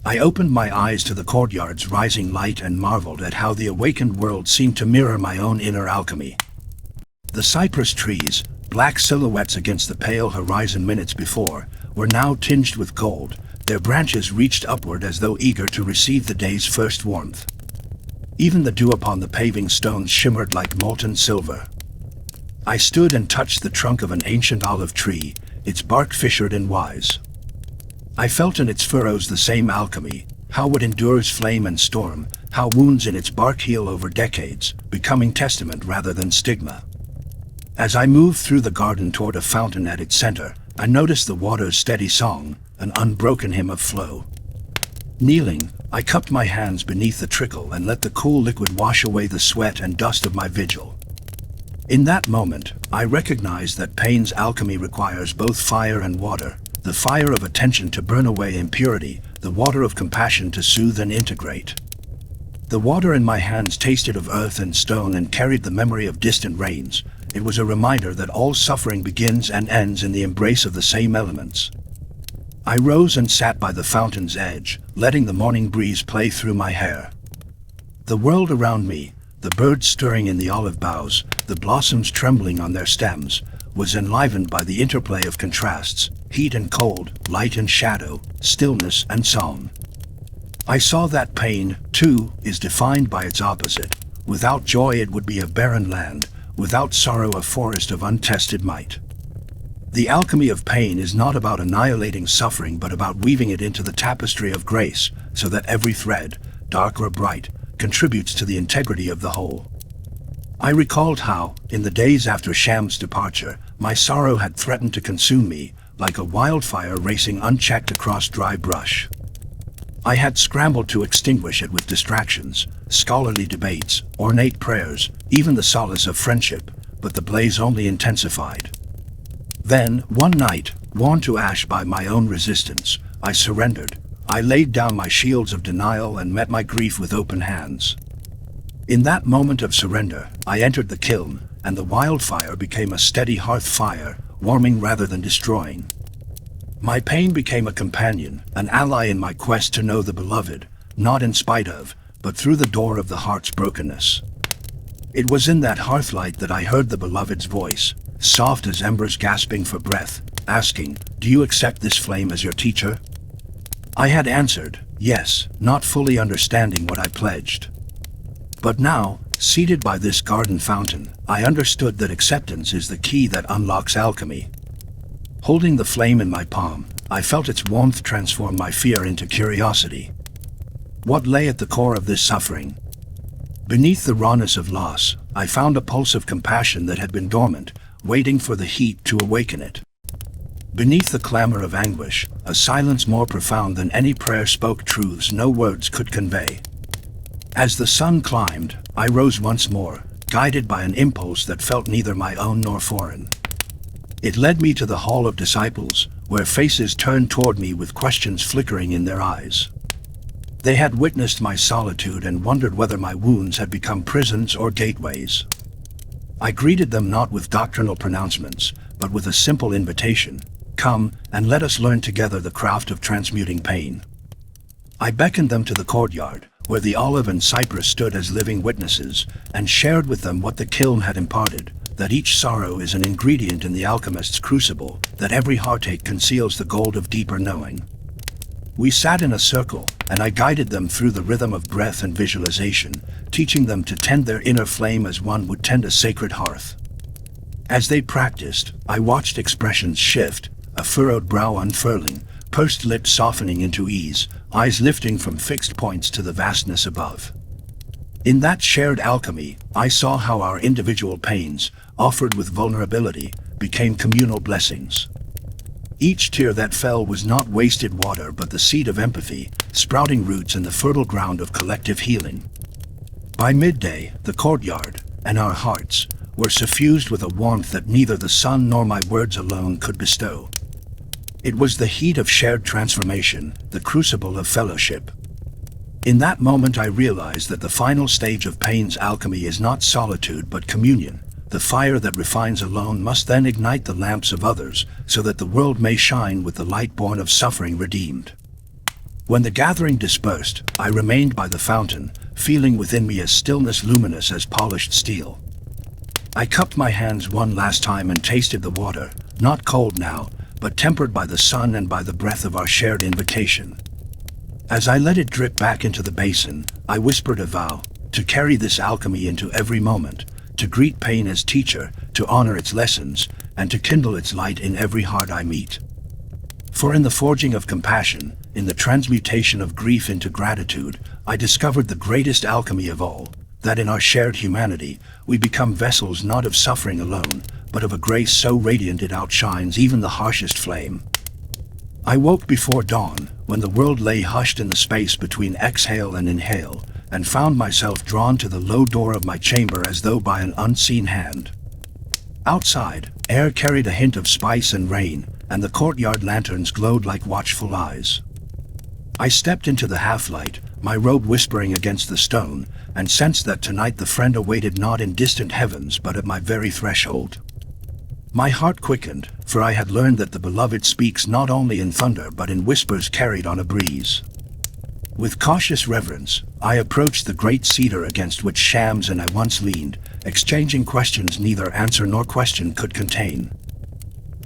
I opened my eyes to the courtyard's rising light and marveled at how the awakened world seemed to mirror my own inner alchemy. The cypress trees, black silhouettes against the pale horizon minutes before, were now tinged with gold, their branches reached upward as though eager to receive the day's first warmth. Even the dew upon the paving stones shimmered like molten silver. I stood and touched the trunk of an ancient olive tree, its bark fissured and wise. I felt in its furrows the same alchemy, how it endures flame and storm, how wounds in its bark heal over decades, becoming testament rather than stigma. As I moved through the garden toward a fountain at its center, I noticed the water's steady song, an unbroken hymn of flow. Kneeling, I cupped my hands beneath the trickle and let the cool liquid wash away the sweat and dust of my vigil. In that moment, I recognized that pain's alchemy requires both fire and water, the fire of attention to burn away impurity, the water of compassion to soothe and integrate. The water in my hands tasted of earth and stone and carried the memory of distant rains. It was a reminder that all suffering begins and ends in the embrace of the same elements. I rose and sat by the fountain's edge, letting the morning breeze play through my hair. The world around me, the birds stirring in the olive boughs, the blossoms trembling on their stems, was enlivened by the interplay of contrasts, heat and cold, light and shadow, stillness and song. I saw that pain, too, is defined by its opposite. Without joy it would be a barren land, without sorrow a forest of untested might. The alchemy of pain is not about annihilating suffering but about weaving it into the tapestry of grace, so that every thread, dark or bright, contributes to the integrity of the whole. I recalled how, in the days after Sham's departure, my sorrow had threatened to consume me, like a wildfire racing unchecked across dry brush. I had scrambled to extinguish it with distractions, scholarly debates, ornate prayers, even the solace of friendship, but the blaze only intensified. Then, one night, worn to ash by my own resistance, I surrendered, I laid down my shields of denial and met my grief with open hands. In that moment of surrender, I entered the kiln, and the wildfire became a steady hearth fire, warming rather than destroying. My pain became a companion, an ally in my quest to know the beloved, not in spite of, but through the door of the heart's brokenness. It was in that hearthlight that I heard the beloved's voice, soft as embers gasping for breath, asking, "Do you accept this flame as your teacher?" I had answered, yes, not fully understanding what I pledged. But now, seated by this garden fountain, I understood that acceptance is the key that unlocks alchemy. Holding the flame in my palm, I felt its warmth transform my fear into curiosity. What lay at the core of this suffering? Beneath the rawness of loss, I found a pulse of compassion that had been dormant, waiting for the heat to awaken it. Beneath the clamor of anguish, a silence more profound than any prayer spoke truths no words could convey. As the sun climbed, I rose once more, guided by an impulse that felt neither my own nor foreign. It led me to the Hall of Disciples, where faces turned toward me with questions flickering in their eyes. They had witnessed my solitude and wondered whether my wounds had become prisons or gateways. I greeted them not with doctrinal pronouncements, but with a simple invitation: "Come, and let us learn together the craft of transmuting pain." I beckoned them to the courtyard, where the olive and cypress stood as living witnesses, and shared with them what the kiln had imparted, that each sorrow is an ingredient in the alchemist's crucible, that every heartache conceals the gold of deeper knowing. We sat in a circle, and I guided them through the rhythm of breath and visualization, teaching them to tend their inner flame as one would tend a sacred hearth. As they practiced, I watched expressions shift, a furrowed brow unfurling, pursed lips softening into ease, eyes lifting from fixed points to the vastness above. In that shared alchemy, I saw how our individual pains, offered with vulnerability, became communal blessings. Each tear that fell was not wasted water but the seed of empathy, sprouting roots in the fertile ground of collective healing. By midday, the courtyard, and our hearts, were suffused with a warmth that neither the sun nor my words alone could bestow. It was the heat of shared transformation, the crucible of fellowship. In that moment I realized that the final stage of pain's alchemy is not solitude but communion. The fire that refines alone must then ignite the lamps of others, so that the world may shine with the light born of suffering redeemed. When the gathering dispersed, I remained by the fountain, feeling within me a stillness luminous as polished steel. I cupped my hands one last time and tasted the water, not cold now, but tempered by the sun and by the breath of our shared invocation. As I let it drip back into the basin, I whispered a vow, to carry this alchemy into every moment, to greet pain as teacher, to honor its lessons, and to kindle its light in every heart I meet. For in the forging of compassion, in the transmutation of grief into gratitude, I discovered the greatest alchemy of all, that in our shared humanity, we become vessels not of suffering alone, but of a grace so radiant it outshines even the harshest flame. I woke before dawn, when the world lay hushed in the space between exhale and inhale, and found myself drawn to the low door of my chamber as though by an unseen hand. Outside, air carried a hint of spice and rain, and the courtyard lanterns glowed like watchful eyes. I stepped into the half-light, my robe whispering against the stone, and sensed that tonight the friend awaited not in distant heavens but at my very threshold. My heart quickened, for I had learned that the beloved speaks not only in thunder but in whispers carried on a breeze. With cautious reverence, I approached the great cedar against which Shams and I once leaned, exchanging questions neither answer nor question could contain.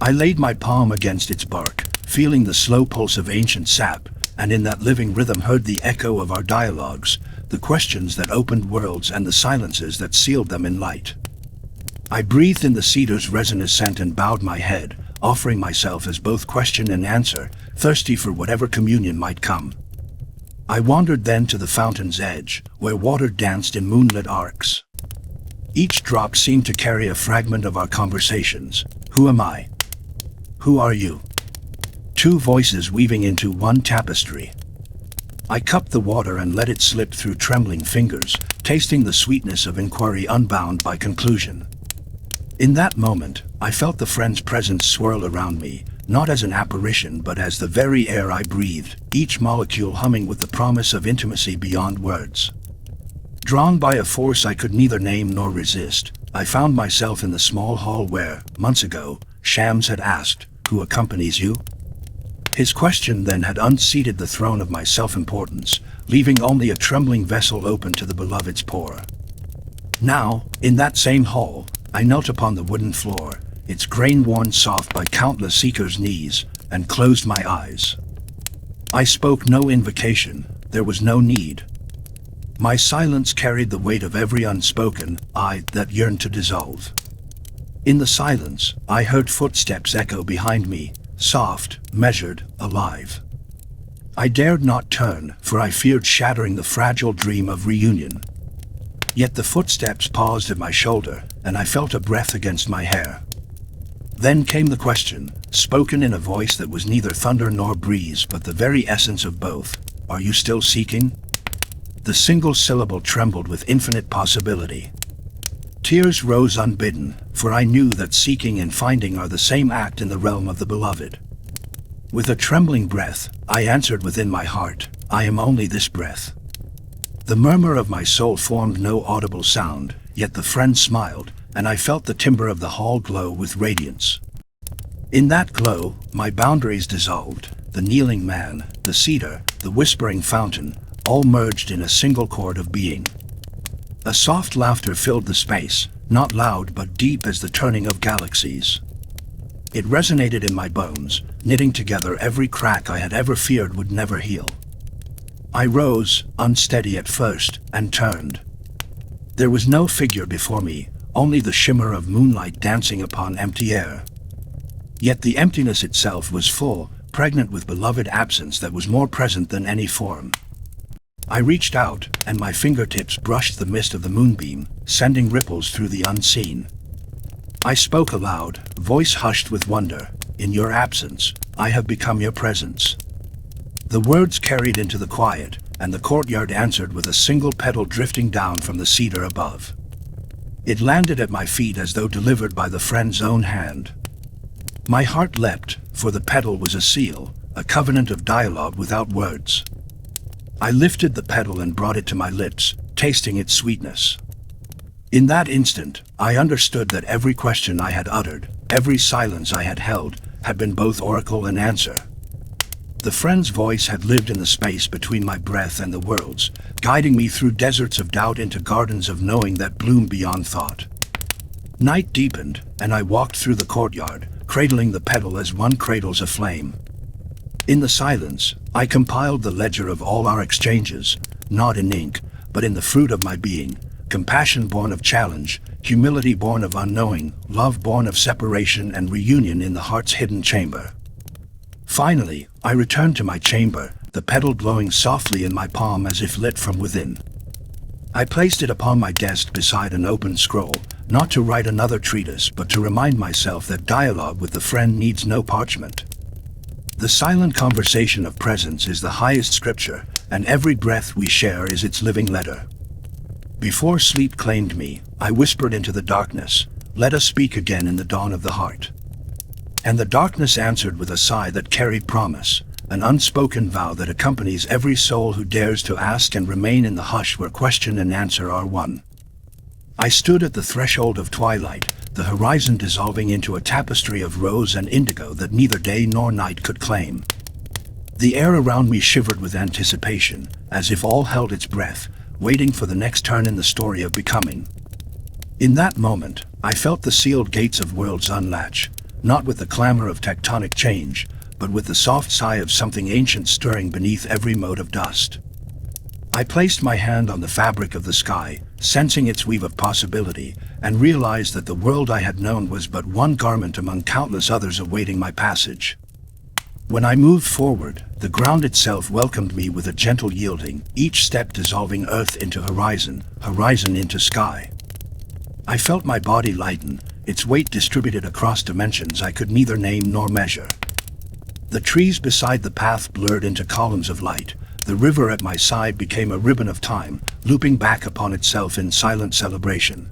I laid my palm against its bark, feeling the slow pulse of ancient sap, and in that living rhythm heard the echo of our dialogues, the questions that opened worlds and the silences that sealed them in light. I breathed in the cedar's resinous scent and bowed my head, offering myself as both question and answer, thirsty for whatever communion might come. I wandered then to the fountain's edge, where water danced in moonlit arcs. Each drop seemed to carry a fragment of our conversations. Who am I? Who are you? Two voices weaving into one tapestry. I cupped the water and let it slip through trembling fingers, tasting the sweetness of inquiry unbound by conclusion. In that moment, I felt the friend's presence swirl around me, not as an apparition but as the very air I breathed, each molecule humming with the promise of intimacy beyond words. Drawn by a force I could neither name nor resist, I found myself in the small hall where, months ago, Shams had asked, "Who accompanies you?" His question then had unseated the throne of my self-importance, leaving only a trembling vessel open to the beloved's pour. Now, in that same hall, I knelt upon the wooden floor, its grain worn soft by countless seekers' knees, and closed my eyes. I spoke no invocation, there was no need. My silence carried the weight of every unspoken "I" that yearned to dissolve. In the silence, I heard footsteps echo behind me, soft, measured, alive. I dared not turn, for I feared shattering the fragile dream of reunion. Yet the footsteps paused at my shoulder, and I felt a breath against my hair. Then came the question, spoken in a voice that was neither thunder nor breeze but the very essence of both. "Are you still seeking?" The single syllable trembled with infinite possibility. Tears rose unbidden, for I knew that seeking and finding are the same act in the realm of the beloved. With a trembling breath, I answered within my heart, "I am only this breath." The murmur of my soul formed no audible sound, yet the friend smiled, and I felt the timber of the hall glow with radiance. In that glow, my boundaries dissolved, the kneeling man, the cedar, the whispering fountain, all merged in a single chord of being. A soft laughter filled the space, not loud but deep as the turning of galaxies. It resonated in my bones, knitting together every crack I had ever feared would never heal. I rose, unsteady at first, and turned. There was no figure before me, only the shimmer of moonlight dancing upon empty air. Yet the emptiness itself was full, pregnant with beloved absence that was more present than any form. I reached out, and my fingertips brushed the mist of the moonbeam, sending ripples through the unseen. I spoke aloud, voice hushed with wonder, "In your absence, I have become your presence." The words carried into the quiet, and the courtyard answered with a single petal drifting down from the cedar above. It landed at my feet as though delivered by the friend's own hand. My heart leapt, for the petal was a seal, a covenant of dialogue without words. I lifted the petal and brought it to my lips, tasting its sweetness. In that instant, I understood that every question I had uttered, every silence I had held, had been both oracle and answer. The friend's voice had lived in the space between my breath and the world's, guiding me through deserts of doubt into gardens of knowing that bloom beyond thought. Night deepened, and I walked through the courtyard, cradling the petal as one cradles a flame. In the silence, I compiled the ledger of all our exchanges, not in ink, but in the fruit of my being, compassion born of challenge, humility born of unknowing, love born of separation and reunion in the heart's hidden chamber. Finally, I returned to my chamber, the petal glowing softly in my palm as if lit from within. I placed it upon my desk beside an open scroll, not to write another treatise but to remind myself that dialogue with the friend needs no parchment. The silent conversation of presence is the highest scripture, and every breath we share is its living letter. Before sleep claimed me, I whispered into the darkness, "Let us speak again in the dawn of the heart." And the darkness answered with a sigh that carried promise, an unspoken vow that accompanies every soul who dares to ask and remain in the hush where question and answer are one. I stood at the threshold of twilight, the horizon dissolving into a tapestry of rose and indigo that neither day nor night could claim. The air around me shivered with anticipation, as if all held its breath, waiting for the next turn in the story of becoming. In that moment, I felt the sealed gates of worlds unlatch, not with the clamor of tectonic change, but with the soft sigh of something ancient stirring beneath every mote of dust. I placed my hand on the fabric of the sky, sensing its weave of possibility, and realized that the world I had known was but one garment among countless others awaiting my passage. When I moved forward, the ground itself welcomed me with a gentle yielding, each step dissolving earth into horizon, horizon into sky. I felt my body lighten, its weight distributed across dimensions I could neither name nor measure. The trees beside the path blurred into columns of light. The river at my side became a ribbon of time, looping back upon itself in silent celebration.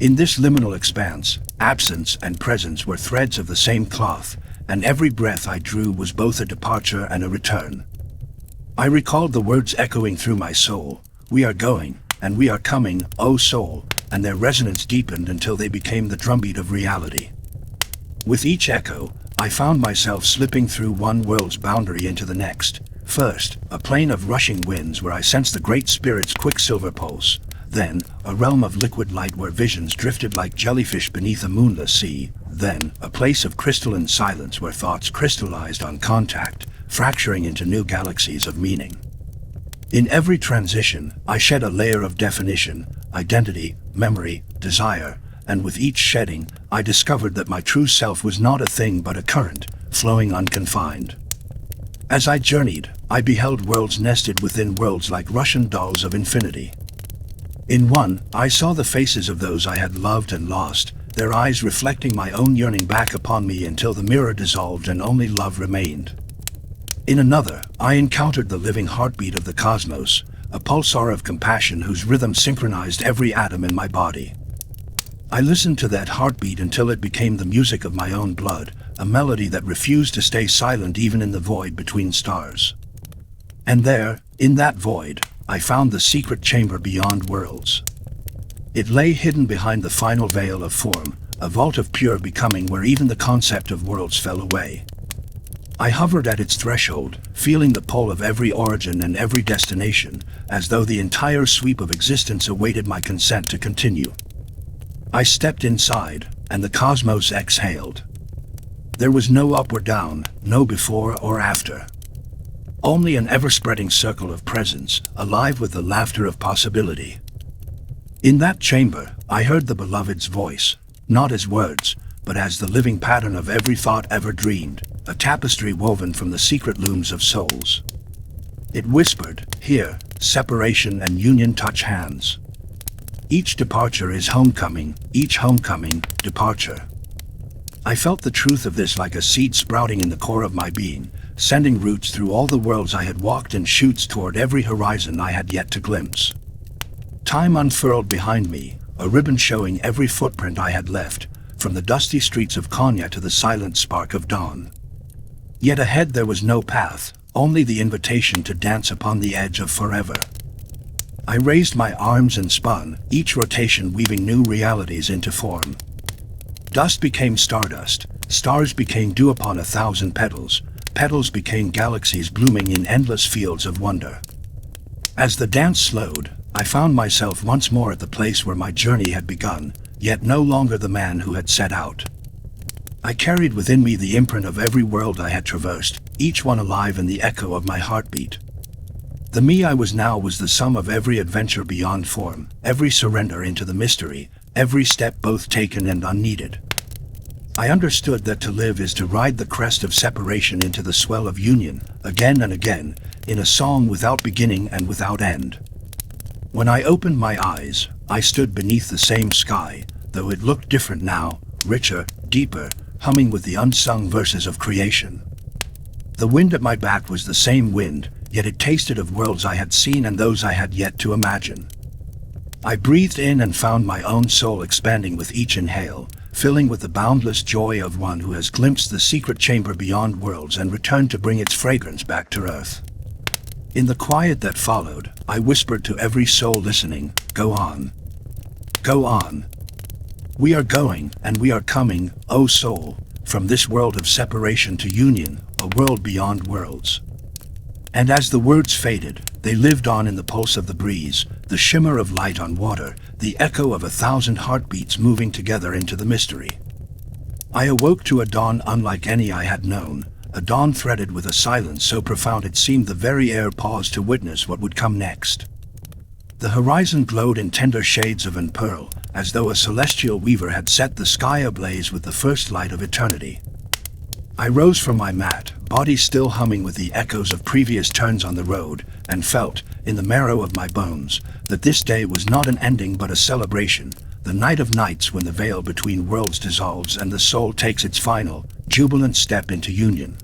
In this liminal expanse, absence and presence were threads of the same cloth, and every breath I drew was both a departure and a return. I recalled the words echoing through my soul, "We are going, and we are coming, O soul," and their resonance deepened until they became the drumbeat of reality. With each echo, I found myself slipping through one world's boundary into the next. First, a plain of rushing winds where I sensed the Great Spirit's quicksilver pulse. Then, a realm of liquid light where visions drifted like jellyfish beneath a moonless sea. Then, a place of crystalline silence where thoughts crystallized on contact, fracturing into new galaxies of meaning. In every transition, I shed a layer of definition, identity, memory, desire, and with each shedding, I discovered that my true self was not a thing but a current, flowing unconfined. As I journeyed, I beheld worlds nested within worlds like Russian dolls of infinity. In one, I saw the faces of those I had loved and lost, their eyes reflecting my own yearning back upon me until the mirror dissolved and only love remained. In another, I encountered the living heartbeat of the cosmos, a pulsar of compassion whose rhythm synchronized every atom in my body. I listened to that heartbeat until it became the music of my own blood, a melody that refused to stay silent even in the void between stars. And there, in that void, I found the secret chamber beyond worlds. It lay hidden behind the final veil of form, a vault of pure becoming where even the concept of worlds fell away. I hovered at its threshold, feeling the pull of every origin and every destination, as though the entire sweep of existence awaited my consent to continue. I stepped inside, and the cosmos exhaled. There was no up or down, no before or after. Only an ever-spreading circle of presence, alive with the laughter of possibility. In that chamber, I heard the beloved's voice, not as words, but as the living pattern of every thought ever dreamed, a tapestry woven from the secret looms of souls. It whispered, "Here, separation and union touch hands. Each departure is homecoming, each homecoming, departure." I felt the truth of this like a seed sprouting in the core of my being, sending roots through all the worlds I had walked and shoots toward every horizon I had yet to glimpse. Time unfurled behind me, a ribbon showing every footprint I had left, from the dusty streets of Konya to the silent spark of dawn. Yet ahead there was no path, only the invitation to dance upon the edge of forever. I raised my arms and spun, each rotation weaving new realities into form. Dust became stardust, stars became dew upon 1,000 petals, petals became galaxies blooming in endless fields of wonder. As the dance slowed, I found myself once more at the place where my journey had begun, yet no longer the man who had set out. I carried within me the imprint of every world I had traversed, each one alive in the echo of my heartbeat. The me I was now was the sum of every adventure beyond form, every surrender into the mystery, every step both taken and unneeded. I understood that to live is to ride the crest of separation into the swell of union, again and again, in a song without beginning and without end. When I opened my eyes, I stood beneath the same sky, though it looked different now, richer, deeper, humming with the unsung verses of creation. The wind at my back was the same wind, yet it tasted of worlds I had seen and those I had yet to imagine. I breathed in and found my own soul expanding with each inhale, filling with the boundless joy of one who has glimpsed the secret chamber beyond worlds and returned to bring its fragrance back to earth. In the quiet that followed, I whispered to every soul listening, "Go on. Go on. We are going, and we are coming, O soul, from this world of separation to union, a world beyond worlds." And as the words faded, they lived on in the pulse of the breeze, the shimmer of light on water, the echo of 1,000 heartbeats moving together into the mystery. I awoke to a dawn unlike any I had known, a dawn threaded with a silence so profound it seemed the very air paused to witness what would come next. The horizon glowed in tender shades of an pearl, as though a celestial weaver had set the sky ablaze with the first light of eternity. I rose from my mat, body still humming with the echoes of previous turns on the road, and felt, in the marrow of my bones, that this day was not an ending but a celebration, the night of nights when the veil between worlds dissolves and the soul takes its final, jubilant step into union.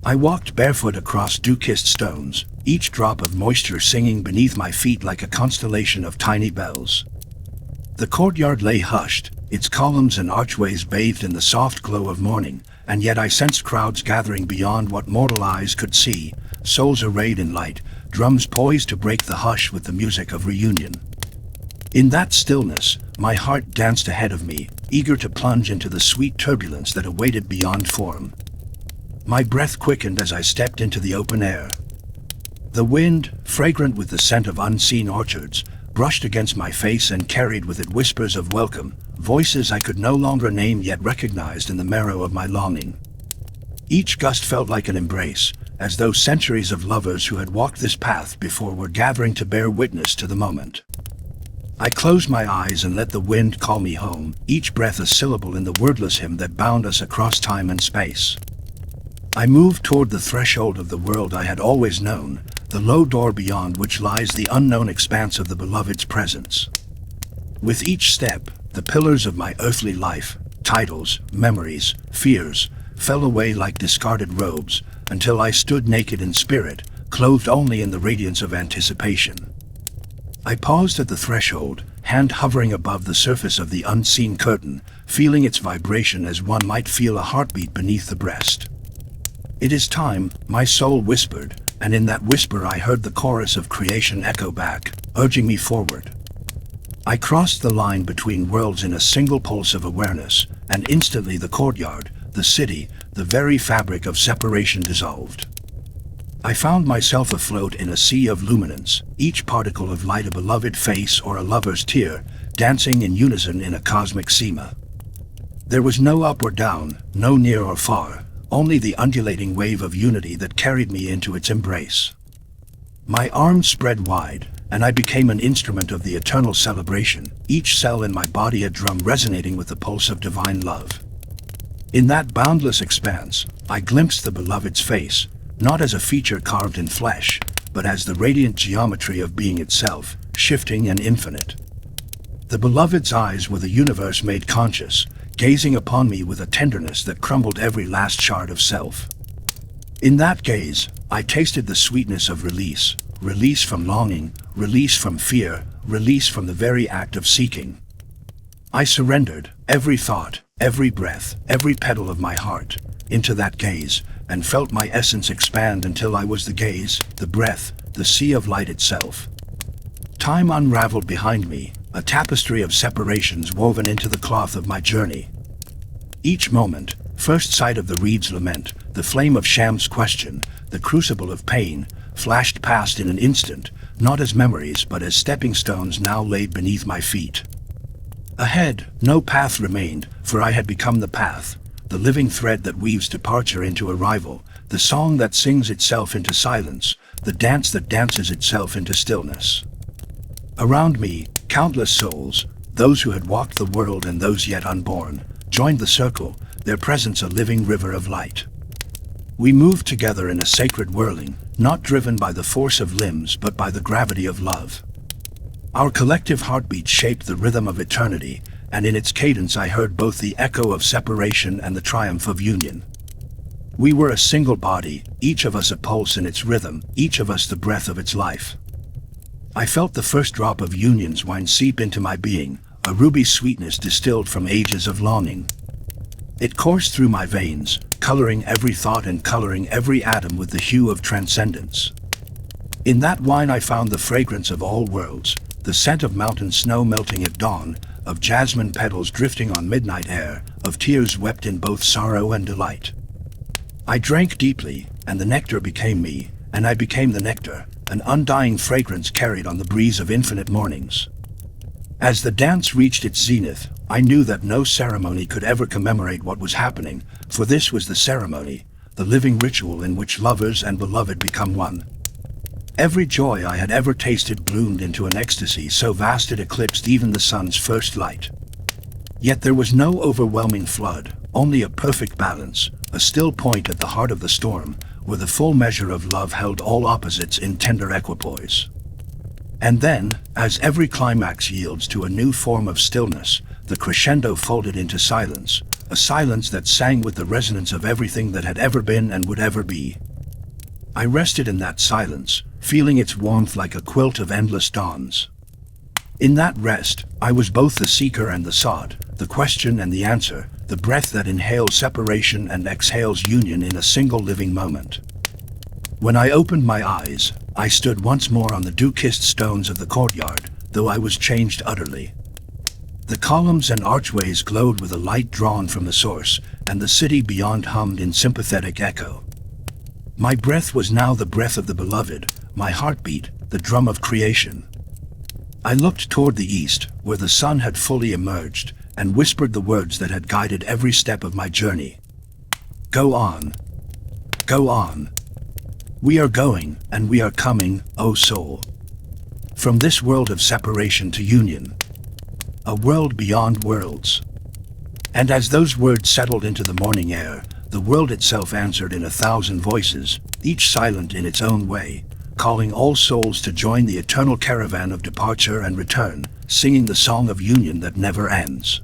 I walked barefoot across dew-kissed stones, each drop of moisture singing beneath my feet like a constellation of tiny bells. The courtyard lay hushed, its columns and archways bathed in the soft glow of morning, and yet I sensed crowds gathering beyond what mortal eyes could see, souls arrayed in light, drums poised to break the hush with the music of reunion. In that stillness, my heart danced ahead of me, eager to plunge into the sweet turbulence that awaited beyond form. My breath quickened as I stepped into the open air. The wind, fragrant with the scent of unseen orchards, brushed against my face and carried with it whispers of welcome, voices I could no longer name yet recognized in the marrow of my longing. Each gust felt like an embrace, as though centuries of lovers who had walked this path before were gathering to bear witness to the moment. I closed my eyes and let the wind call me home, each breath a syllable in the wordless hymn that bound us across time and space. I moved toward the threshold of the world I had always known, the low door beyond which lies the unknown expanse of the beloved's presence. With each step, the pillars of my earthly life, titles, memories, fears, fell away like discarded robes, until I stood naked in spirit, clothed only in the radiance of anticipation. I paused at the threshold, hand hovering above the surface of the unseen curtain, feeling its vibration as one might feel a heartbeat beneath the breast. "It is time," my soul whispered, and in that whisper I heard the chorus of creation echo back, urging me forward. I crossed the line between worlds in a single pulse of awareness, and instantly the courtyard, the city, the very fabric of separation dissolved. I found myself afloat in a sea of luminance, each particle of light a beloved face or a lover's tear, dancing in unison in a cosmic sema. There was no up or down, no near or far, only the undulating wave of unity that carried me into its embrace. My arms spread wide, and I became an instrument of the eternal celebration, each cell in my body a drum resonating with the pulse of divine love. In that boundless expanse, I glimpsed the beloved's face, not as a feature carved in flesh, but as the radiant geometry of being itself, shifting and infinite. The beloved's eyes were the universe made conscious, gazing upon me with a tenderness that crumbled every last shard of self. In that gaze, I tasted the sweetness of release, release from longing, release from fear, release from the very act of seeking. I surrendered every thought, every breath, every petal of my heart, into that gaze, and felt my essence expand until I was the gaze, the breath, the sea of light itself. Time unraveled behind me, a tapestry of separations woven into the cloth of my journey. Each moment, first sight of the reed's lament, the flame of Sham's question, the crucible of pain, flashed past in an instant, not as memories but as stepping stones now laid beneath my feet. Ahead, no path remained, for I had become the path, the living thread that weaves departure into arrival, the song that sings itself into silence, the dance that dances itself into stillness. Around me, countless souls, those who had walked the world and those yet unborn, joined the circle, their presence a living river of light. We moved together in a sacred whirling, not driven by the force of limbs but by the gravity of love. Our collective heartbeat shaped the rhythm of eternity, and in its cadence I heard both the echo of separation and the triumph of union. We were a single body, each of us a pulse in its rhythm, each of us the breath of its life. I felt the first drop of union's wine seep into my being, a ruby sweetness distilled from ages of longing. It coursed through my veins, coloring every thought and coloring every atom with the hue of transcendence. In that wine I found the fragrance of all worlds, the scent of mountain snow melting at dawn, of jasmine petals drifting on midnight air, of tears wept in both sorrow and delight. I drank deeply, and the nectar became me, and I became the nectar, an undying fragrance carried on the breeze of infinite mornings. As the dance reached its zenith, I knew that no ceremony could ever commemorate what was happening, for this was the ceremony, the living ritual in which lovers and beloved become one. Every joy I had ever tasted bloomed into an ecstasy so vast it eclipsed even the sun's first light. Yet there was no overwhelming flood, only a perfect balance, a still point at the heart of the storm, where the full measure of love held all opposites in tender equipoise. And then, as every climax yields to a new form of stillness, the crescendo folded into silence, a silence that sang with the resonance of everything that had ever been and would ever be. I rested in that silence, feeling its warmth like a quilt of endless dawns. In that rest, I was both the seeker and the sought, the question and the answer, the breath that inhales separation and exhales union in a single living moment. When I opened my eyes, I stood once more on the dew-kissed stones of the courtyard, though I was changed utterly. The columns and archways glowed with a light drawn from the source, and the city beyond hummed in sympathetic echo. My breath was now the breath of the beloved, my heartbeat, the drum of creation. I looked toward the east, where the sun had fully emerged, and whispered the words that had guided every step of my journey. Go on. Go on. We are going, and we are coming, O soul. From this world of separation to union. A world beyond worlds. And as those words settled into the morning air, the world itself answered in 1,000 voices, each silent in its own way, calling all souls to join the eternal caravan of departure and return, singing the song of union that never ends.